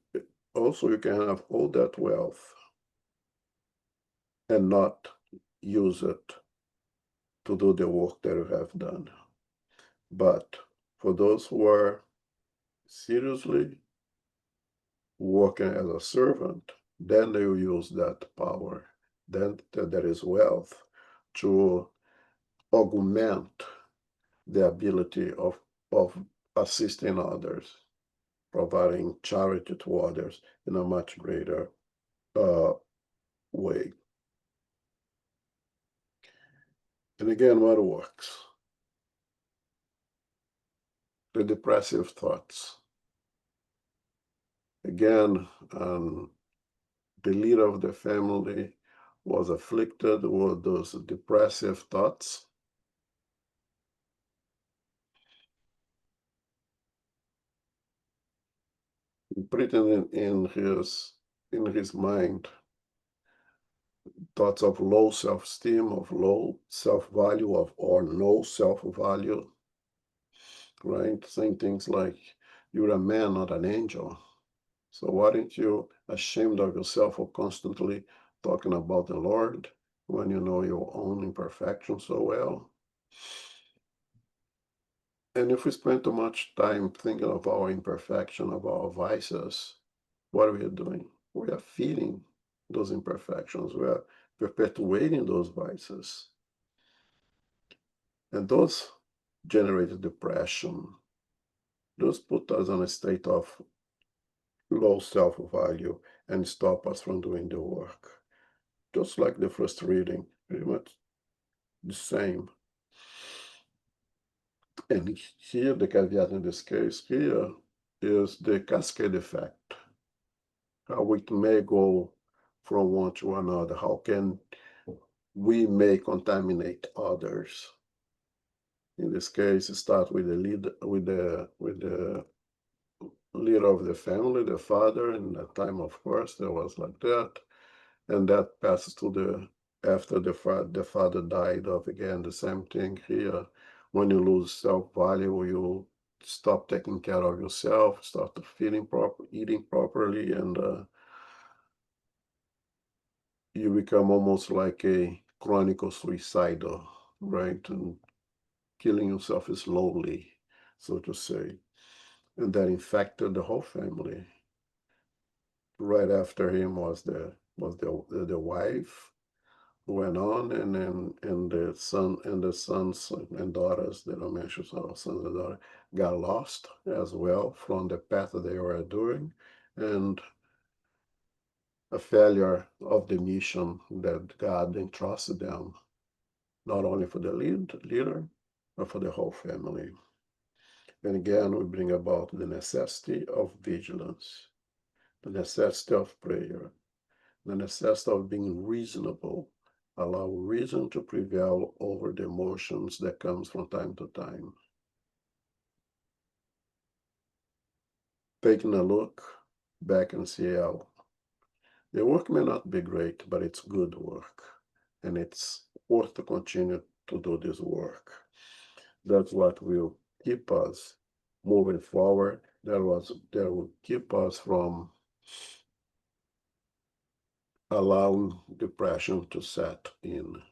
also you can have all that wealth and not use it to do the work that you have done. But for those who are seriously working as a servant, then they will use that power, then there is wealth, to augment the ability of assisting others, providing charity to others in a much greater way. And again, what works? The depressive thoughts. Again, the leader of the family was afflicted with those depressive thoughts. Putting in his mind thoughts of low self-esteem, of low self-value, or no self-value, right? Saying things like, you're a man, not an angel. So why aren't you ashamed of yourself for constantly talking about the Lord when you know your own imperfection so well? And if we spend too much time thinking of our imperfection, of our vices, what are we doing? We are feeding those imperfections. We are perpetuating those vices. And those generate depression. Those put us in a state of low self-value and stop us from doing the work. Just like the first reading, pretty much the same. And here, the caveat in this case here is the cascade effect. How it may go from one to another. How can we may contaminate others? In this case, it starts with the leader, with the leader of the family, the father. In that time, of course, there was like that, and that passes to the after the father died of again the same thing here. When you lose self-value, you stop taking care of yourself, start feeling proper, eating properly, and you become almost like a chronic suicidal, right? And killing yourself slowly, so to say. And that infected the whole family. Right after him was the wife who went on, and then the sons and daughters that I mentioned, sons and daughters, got lost as well from the path that they were doing, and a failure of the mission that God entrusted them, not only for the leader, but for the whole family. And again, we bring about the necessity of vigilance, the necessity of prayer, the necessity of being reasonable, allow reason to prevail over the emotions that comes from time to time. Taking a look back and see how the work may not be great, but it's good work, and it's worth to continue to do this work. That's what will keep us moving forward. That will keep us from allowing depression to set in.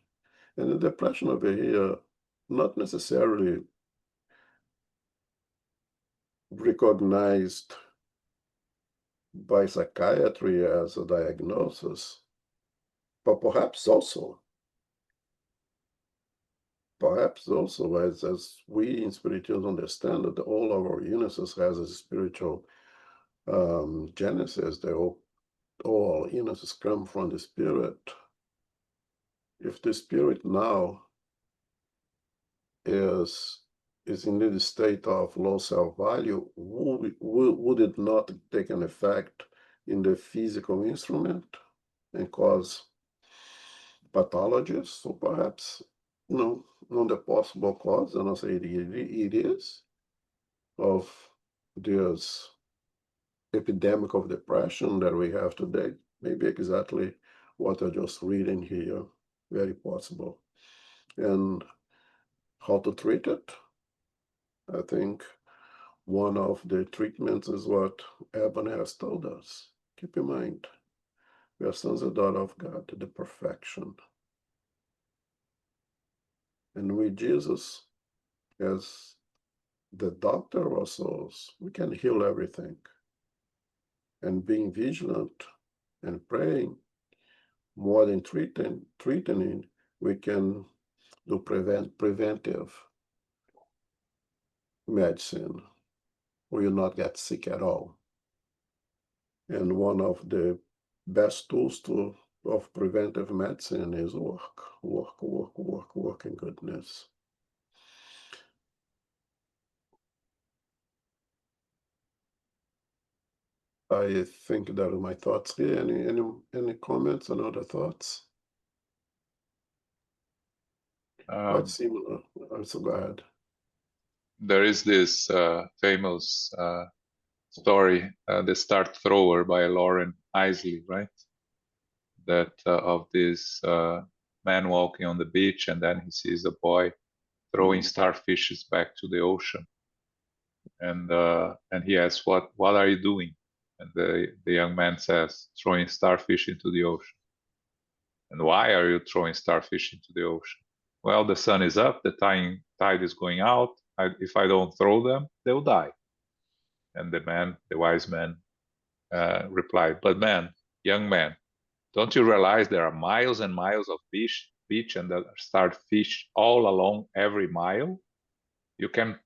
And the depression over here, not necessarily recognized by psychiatry as a diagnosis, but perhaps also as we in spirituals understand that all of our illnesses has a spiritual genesis. They all illnesses come from the spirit. If the spirit now is in the state of low self-value, would it not take an effect in the physical instrument and cause pathologies? So perhaps, on the possible cause, and I say it is, of this epidemic of depression that we have today, maybe exactly what I just reading here, very possible. And how to treat it? I think one of the treatments is what Eben has told us. Keep in mind, we are sons and daughters of God, the perfection. And with Jesus as the doctor of our souls, we can heal everything. And being vigilant and praying, more than treating, we can do preventive medicine, where you not get sick at all. And one of the best tools of preventive medicine is work in goodness. I think that are my thoughts here. Any comments and other thoughts? Quite similar. So go ahead. There is this famous story, The Start Thrower by Lauren Isley, right? That of this man walking on the beach, and then he sees a boy throwing starfishes back to the ocean, and he asks, "What are you doing?" And the young man says, "Throwing starfish into the ocean." "And why are you throwing starfish into the ocean?" "Well, the sun is up, the tide is going out, If I don't throw them, they'll die. And the wise man, replied, but young man, don't you realize there are miles and miles of beach and there start fish all along every mile? You can't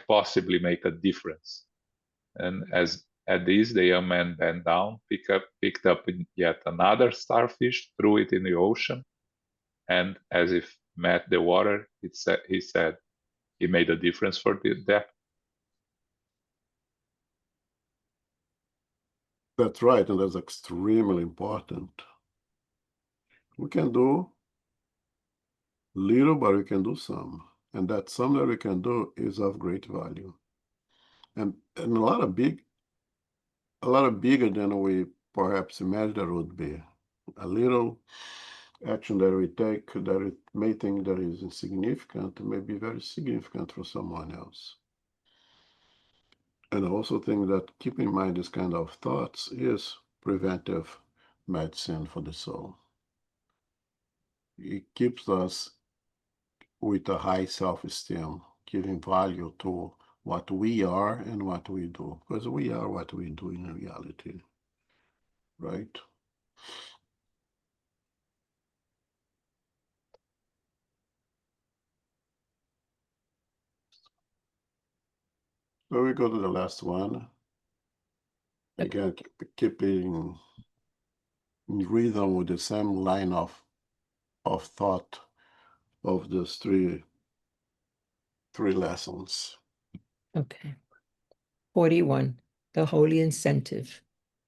possibly make a difference. And at this, the young man bent down, picked up yet another starfish, threw it in the ocean, and as if met the water, he said, he made a difference for the depth. That's right, and that's extremely important. We can do little, but we can do some. And that some that we can do is of great value. And a lot bigger than we perhaps imagined it would be. A little action that we take that it may think that is insignificant may be very significant for someone else. And I also think that keeping in mind this kind of thoughts is preventive medicine for the soul. It keeps us with a high self-esteem, giving value to what we are and what we do, because we are what we do in reality, right? So we go to the last one. Again, keeping in rhythm with the same line of thought of those three lessons. Okay. 41. The Holy Incentive.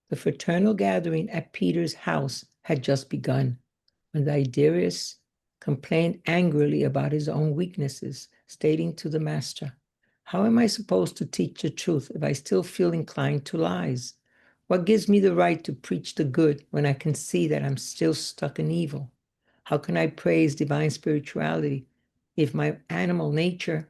The fraternal gathering at Peter's house had just begun when Tiberius complained angrily about his own weaknesses, stating to the master, "How am I supposed to teach the truth if I still feel inclined to lies? What gives me the right to preach the good when I can see that I'm still stuck in evil? How can I praise divine spirituality if my animal nature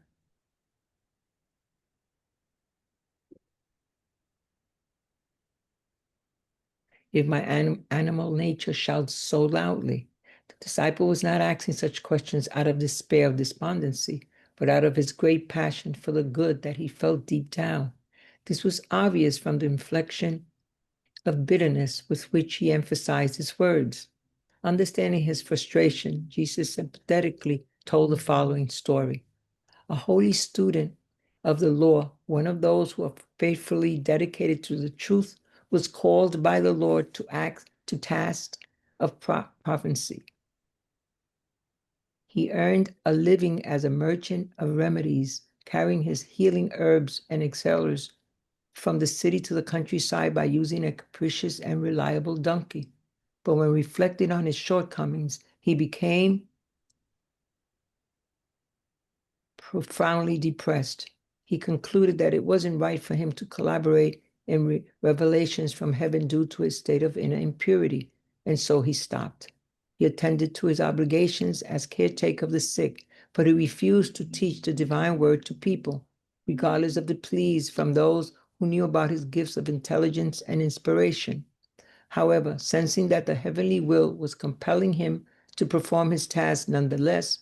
animal nature shouts so loudly?" The disciple was not asking such questions out of despair or despondency, but out of his great passion for the good that he felt deep down. This was obvious from the inflection of bitterness with which he emphasized his words. Understanding his frustration, Jesus sympathetically told the following story. A holy student of the law, one of those who are faithfully dedicated to the truth, was called by the Lord to task of prophecy. He earned a living as a merchant of remedies, carrying his healing herbs and elixirs from the city to the countryside by using a capricious and reliable donkey. But when reflecting on his shortcomings, he became profoundly depressed. He concluded that it wasn't right for him to collaborate in revelations from heaven due to his state of inner impurity, and so he stopped. He attended to his obligations as caretaker of the sick, but he refused to teach the divine word to people, regardless of the pleas from those who knew about his gifts of intelligence and inspiration. However, sensing that the heavenly will was compelling him to perform his task nonetheless,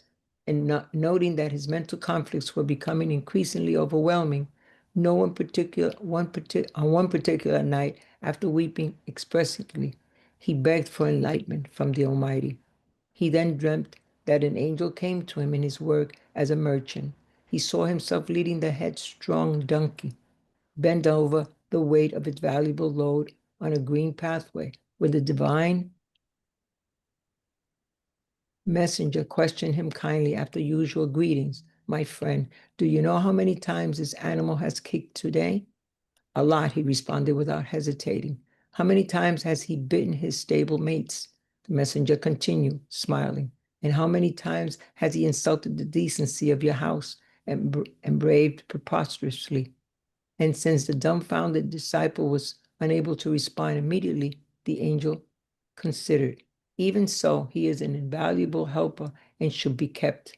and noting that his mental conflicts were becoming increasingly overwhelming, on one particular night, after weeping expressively, he begged for enlightenment from the Almighty. He then dreamt that an angel came to him in his work as a merchant. He saw himself leading the headstrong donkey, bent over the weight of its valuable load on a green pathway, where the divine messenger questioned him kindly after usual greetings. "My friend, do you know how many times this animal has kicked today?" "A lot," he responded without hesitating. "How many times has he bitten his stable mates?" The messenger continued, smiling. "And how many times has he insulted the decency of your house and braved preposterously?" And since the dumbfounded disciple was unable to respond immediately, the angel considered, "Even so, he is an invaluable helper and should be kept.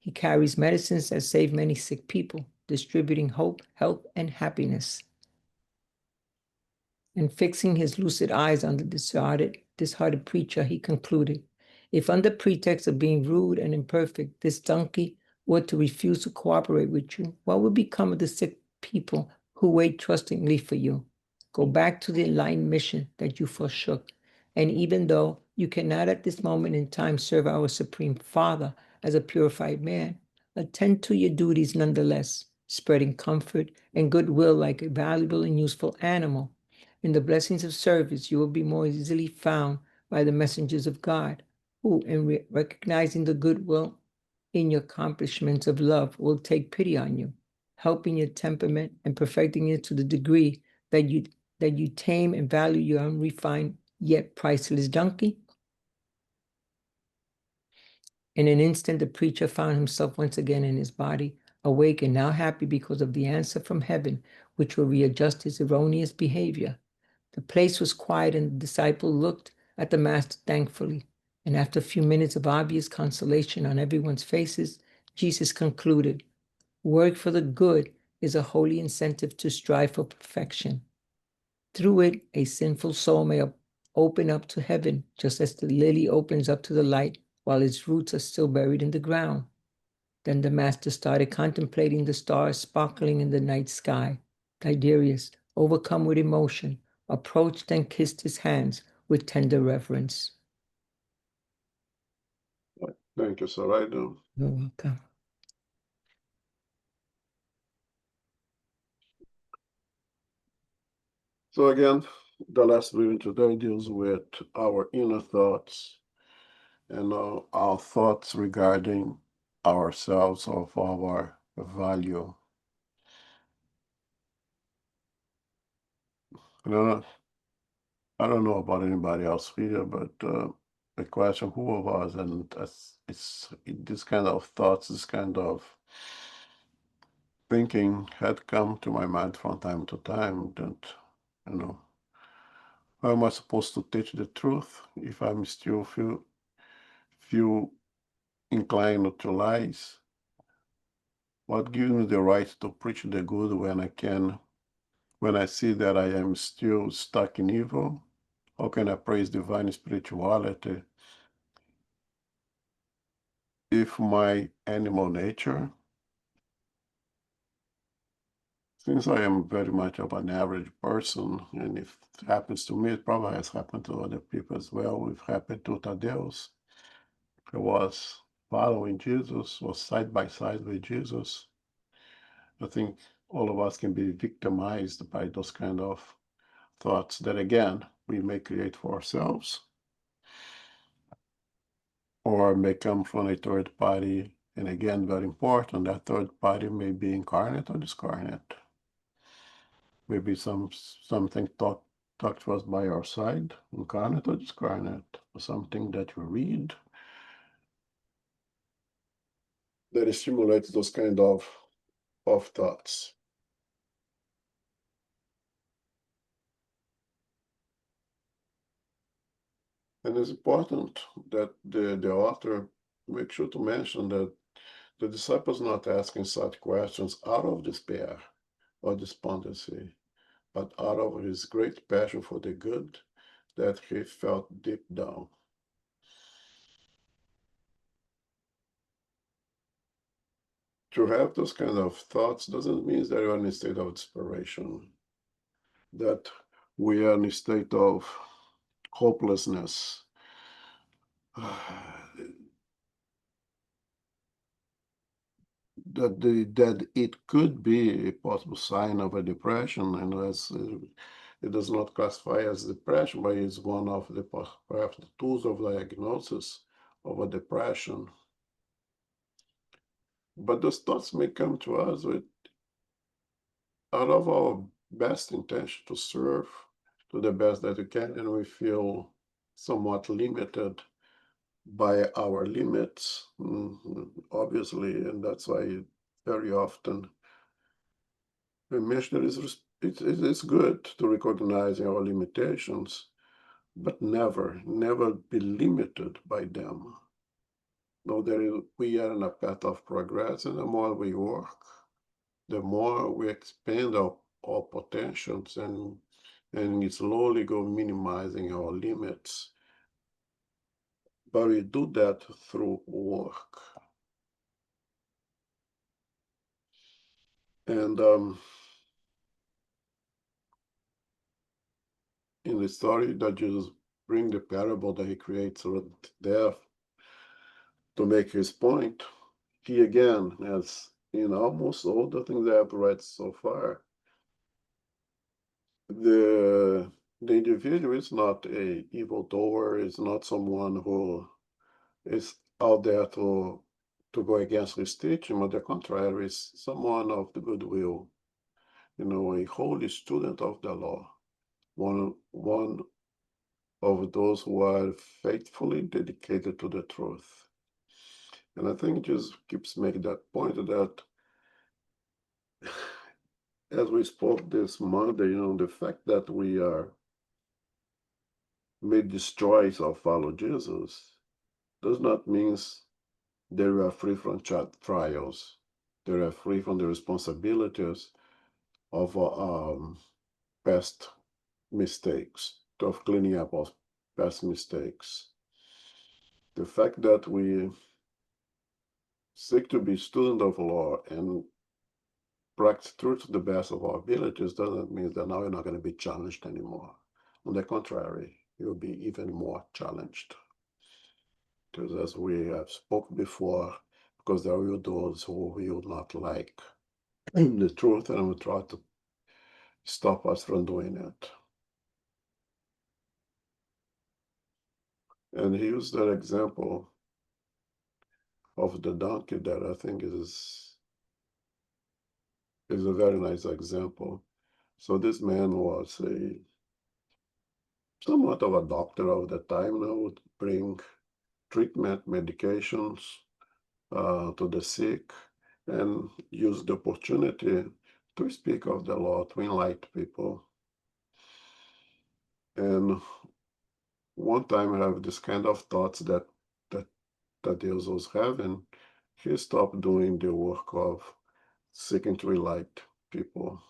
He carries medicines that save many sick people, distributing hope, health, and happiness." And fixing his lucid eyes on the disheartened preacher, he concluded, "If under pretext of being rude and imperfect, this donkey were to refuse to cooperate with you, what would become of the sick people who wait trustingly for you? Go back to the aligned mission that you forsook. And even though you cannot at this moment in time serve our Supreme Father as a purified man, attend to your duties nonetheless, spreading comfort and goodwill like a valuable and useful animal. In the blessings of service, you will be more easily found by the messengers of God, who, in recognizing the goodwill in your accomplishments of love, will take pity on you, helping your temperament and perfecting it to the degree that you tame and value your unrefined yet priceless donkey. In an instant, the preacher found himself once again in his body, awake and now happy because of the answer from heaven, which will readjust his erroneous behavior. The place was quiet, and the disciple looked at the master thankfully. And after a few minutes of obvious consolation on everyone's faces, Jesus concluded, "Work for the good is a holy incentive to strive for perfection. Through it, a sinful soul may open up to heaven, just as the lily opens up to the light while its roots are still buried in the ground." Then the master started contemplating the stars sparkling in the night sky. Tiberius, overcome with emotion, approached and kissed his hands with tender reverence. Thank you, Saraido. You're welcome. So again, the last reading today deals with our inner thoughts and our thoughts regarding ourselves, of our value. I don't know about anybody else here, but the question, who of us, and it's this kind of thoughts, this kind of thinking had come to my mind from time to time that, how am I supposed to teach the truth if I'm still feel inclined to lies? What gives me the right to preach the good when I see that I am still stuck in evil? How can I praise divine spirituality if my animal nature, since I am very much of an average person, and if it happens to me, it probably has happened to other people as well. It happened to Thaddeus, who was following Jesus, was side by side with Jesus. I think all of us can be victimized by those kind of thoughts that, again, we may create for ourselves or may come from a third party. And again, very important, that third party may be incarnate or discarnate. Maybe something taught to us by our side, incarnate or discarnate, or something that we read that stimulates those kind of thoughts. And it's important that the author makes sure to mention that the disciples not asking such questions out of despair or despondency, but out of his great passion for the good that he felt deep down. To have those kind of thoughts doesn't mean that you're in a state of desperation, that we are in a state of hopelessness. That it could be a possible sign of a depression, and as it does not classify as depression, but it's one of the perhaps the tools of diagnosis of a depression. But those thoughts may come to us with out of our best intention to serve to the best that we can, and we feel somewhat limited by our limits, obviously, and that's why very often we mention it's good to recognize our limitations, but never be limited by them. No, we are on a path of progress, and the more we work, the more we expand our potentials and slowly go minimizing our limits. But we do that through work. And in the story that Jesus brings the parable that he creates around death to make his point, he again, as in almost all the things I have read so far, the individual is not a evildoer, is not someone who is out there to go against his teaching, but the contrary, is someone of the goodwill, a holy student of the law, one of those who are faithfully dedicated to the truth. And I think Jesus keeps making that point that as we spoke this Monday, the fact that we are made this choice of follow Jesus does not mean that we are free from trials. They are free from the responsibilities of past mistakes, of cleaning up of past mistakes. The fact that we seek to be student of law and practice truth to the best of our abilities doesn't mean that now you're not going to be challenged anymore. On the contrary, you'll be even more challenged. Because as we have spoke before, because there are those who will not like the truth and will try to stop us from doing it. And he used that example of the donkey that I think is a very nice example. So this man was somewhat of a doctor of the time now, would bring treatment, medications to the sick, and use the opportunity to speak of the law, to enlighten people. And one time I have this kind of thoughts that Jesus was having. He stopped doing the work of seeking to enlighten people,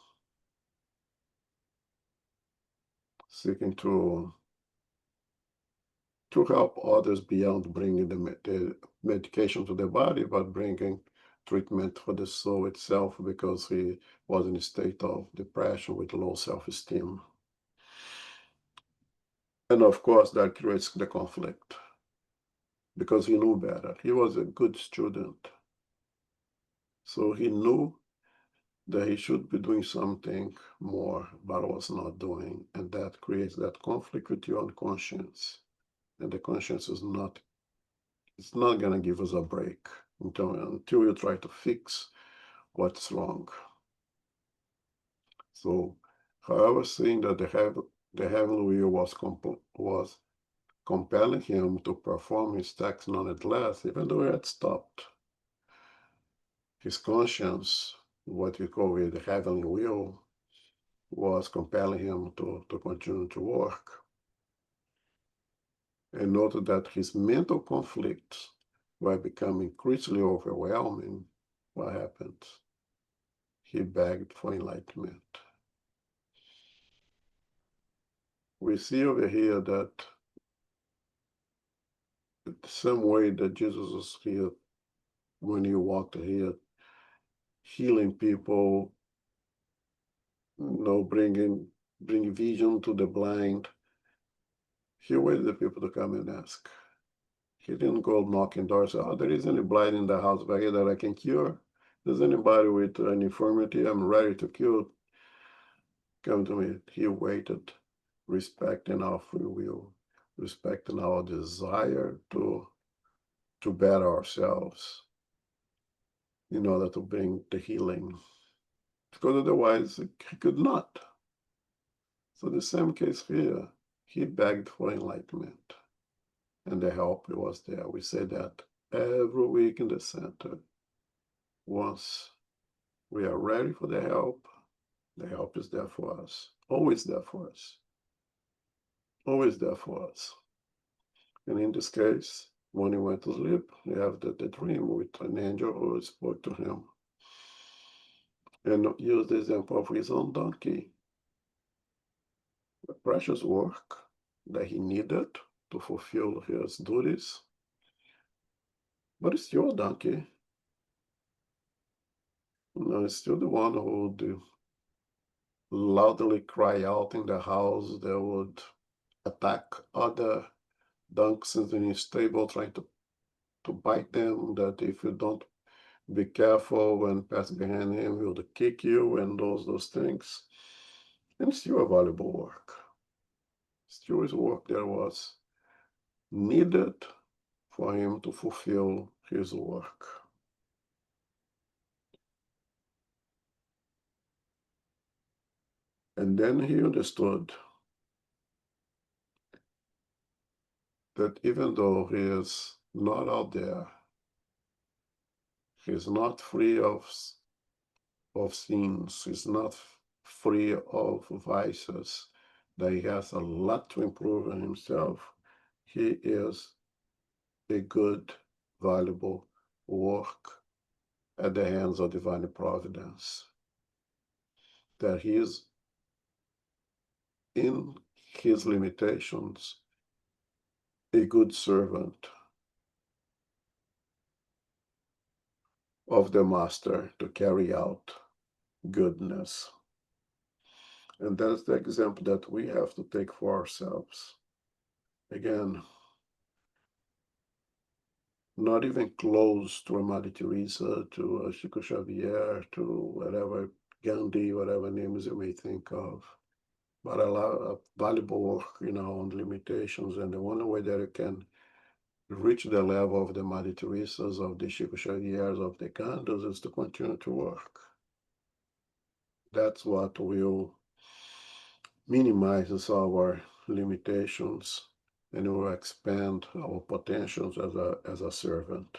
seeking to help others beyond bringing the medication to the body, but bringing treatment for the soul itself, because he was in a state of depression with low self-esteem. And of course, that creates the conflict, because he knew better. He was a good student. So he knew that he should be doing something more, but was not doing. And that creates that conflict with your own conscience. And the conscience is not, it's not going to give us a break until you try to fix what's wrong. So, however, seeing that the heavenly will was compelling him to perform his task nonetheless, even though he had stopped, his conscience, what we call the heavenly will, was compelling him to continue to work. And noted that his mental conflicts were becoming increasingly overwhelming. What happened? He begged for enlightenment. We see over here that the same way that Jesus was here when he walked here, healing people, bringing vision to the blind, he waited the people to come and ask. He didn't go knocking doors. Oh, there is any blind in the house back here that I can cure? There's anybody with an infirmity I'm ready to cure? Come to me. He waited, respecting our free will, respecting our desire to better ourselves in order to bring the healing. Because otherwise he could not. So the same case here, he begged for enlightenment, and the help was there. We say that every week in the center. Once we are ready for the help is there for us, always there for us, always there for us. And in this case, when he went to sleep, we have the dream with an angel who spoke to him and used the example of his own donkey, the precious work that he needed to fulfill his duties. But it's your donkey. No, it's still the one who would loudly cry out in the house. They would attack other donks in his stable, trying to bite them. That if you don't be careful when pass behind him, he'll kick you and those things. And still a valuable work. Still his work that was needed for him to fulfill his work. And then he understood that even though he is not out there, he is not free of sins, he's not free of vices, that he has a lot to improve in himself. He is a good, valuable work at the hands of divine providence. That he is, in his limitations, a good servant of the Master to carry out goodness. And that's the example that we have to take for ourselves. Again, not even close to a Mother Teresa, to a Chico Xavier, to whatever, Gandhi, whatever names you may think of, but a lot of valuable work, on limitations. And the only way that you can reach the level of the Mother Teresas, of the Chico Xaviers, of the Gandhis, is to continue to work. That's what will minimize our limitations and will expand our potentials as a servant.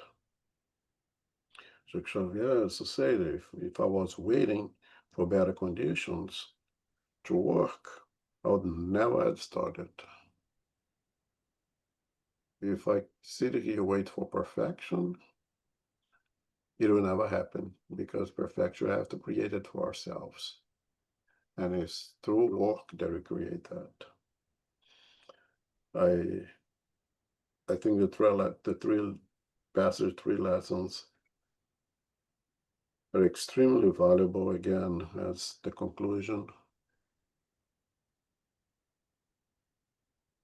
Chico Xavier used to say that if I was waiting for better conditions to work, I would never have started. If I sit here wait for perfection, it will never happen, because perfection we have to create it for ourselves. And it's through work that we create that. I think the three lessons are extremely valuable, again, as the conclusion.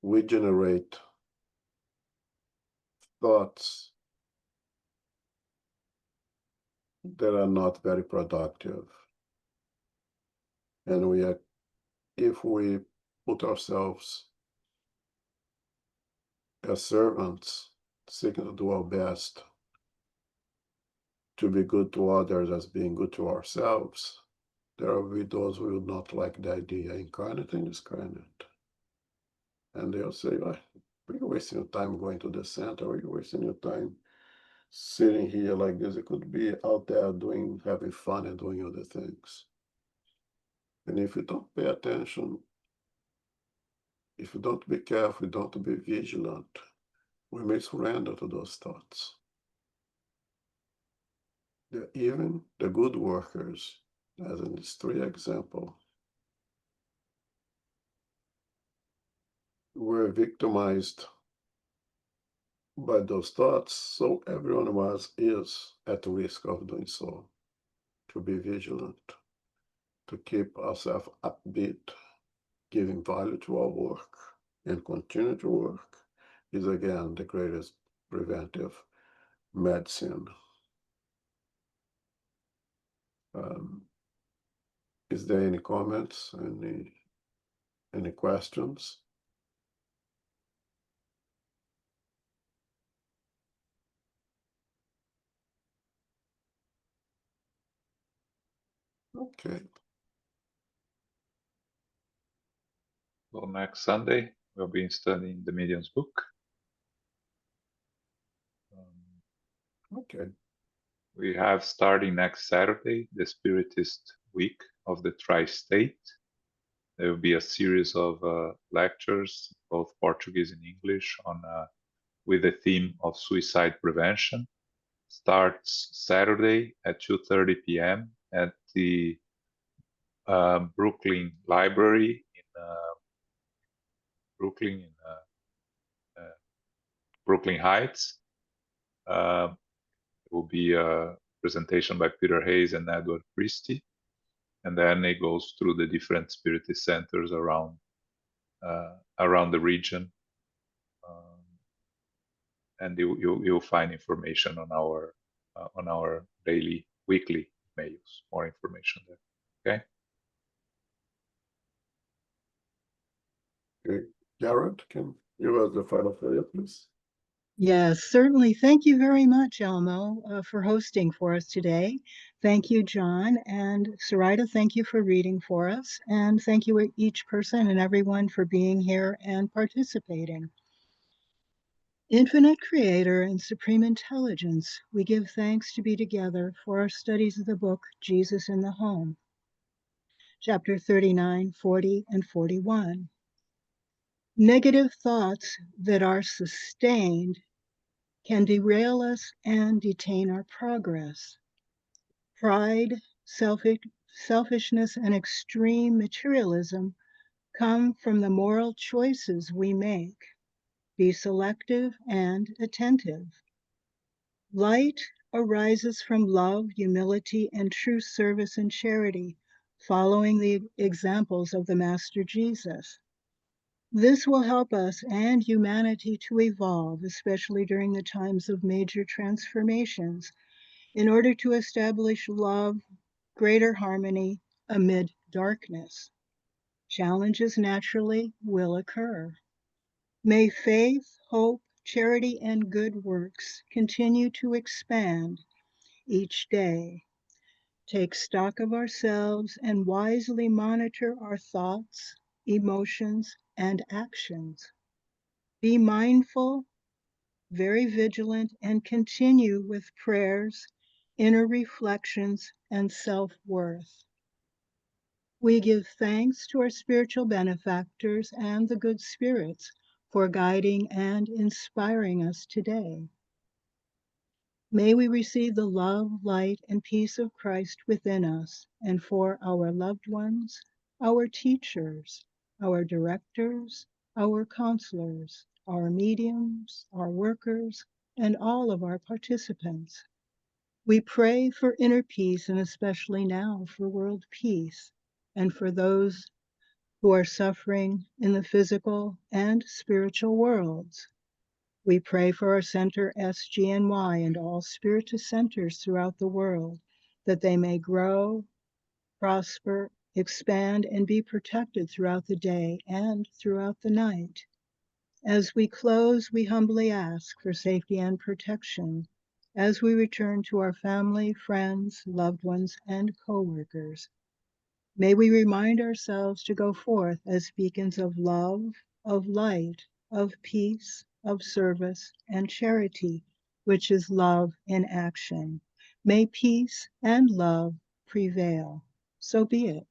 We generate thoughts that are not very productive. And if we put ourselves as servants, seeking to do our best to be good to others as being good to ourselves, there will be those who will not like the idea, incarnate and discarnate. And they'll say, well, you're wasting your time going to the center, or you're wasting your time sitting here like this. It could be out there having fun and doing other things. And if you don't pay attention, if you don't be careful, you don't be vigilant, we may surrender to those thoughts. Even the good workers, as in this 3 example, were victimized by those thoughts, so everyone is at risk of doing so. To be vigilant, to keep ourselves upbeat, giving value to our work, and continue to work is, again, the greatest preventive medicine. Is there any comments, any questions? Okay. So next Sunday, we'll be studying the Medium's book. Okay. We have, starting next Saturday, the Spiritist Week of the Tri-State. There will be a series of lectures, both Portuguese and English, with the theme of suicide prevention. Starts Saturday at 2:30 p.m. at the Brooklyn Library in Brooklyn Heights. It will be presentation by Peter Hayes and Edward Christie. And then it goes through the different spiritist centers around the region. And you'll find information on our weekly mails, more information there. Okay. Jared, can you have the final say, please? Yes, certainly. Thank you very much, Elmo, for hosting for us today. Thank you, John. And Sarita, thank you for reading for us. And thank you each person and everyone for being here and participating. Infinite Creator and Supreme Intelligence, we give thanks to be together for our studies of the book, Jesus in the Home. Chapter 39, 40, and 41. Negative thoughts that are sustained can derail us and detain our progress. Pride, selfishness, and extreme materialism come from the moral choices we make. Be selective and attentive. Light arises from love, humility, and true service and charity, following the examples of the Master Jesus. This will help us and humanity to evolve, especially during the times of major transformations, in order to establish love, greater harmony amid darkness. Challenges naturally will occur. May faith, hope, charity, and good works continue to expand each day. Take stock of ourselves and wisely monitor our thoughts, emotions, and actions. Be mindful, very vigilant, and continue with prayers, inner reflections, and self-worth. We give thanks to our spiritual benefactors and the good spirits for guiding and inspiring us today. May we receive the love, light, and peace of Christ within us and for our loved ones, our teachers, our directors, our counselors, our mediums, our workers, and all of our participants. We pray for inner peace and especially now for world peace and for those who are suffering in the physical and spiritual worlds. We pray for our center SGNY and all spiritist centers throughout the world, that they may grow, prosper, expand, and be protected throughout the day and throughout the night. As we close, we humbly ask for safety and protection as we return to our family, friends, loved ones, and co-workers. May we remind ourselves to go forth as beacons of love, of light, of peace, of service, and charity, which is love in action. May peace and love prevail. So be it.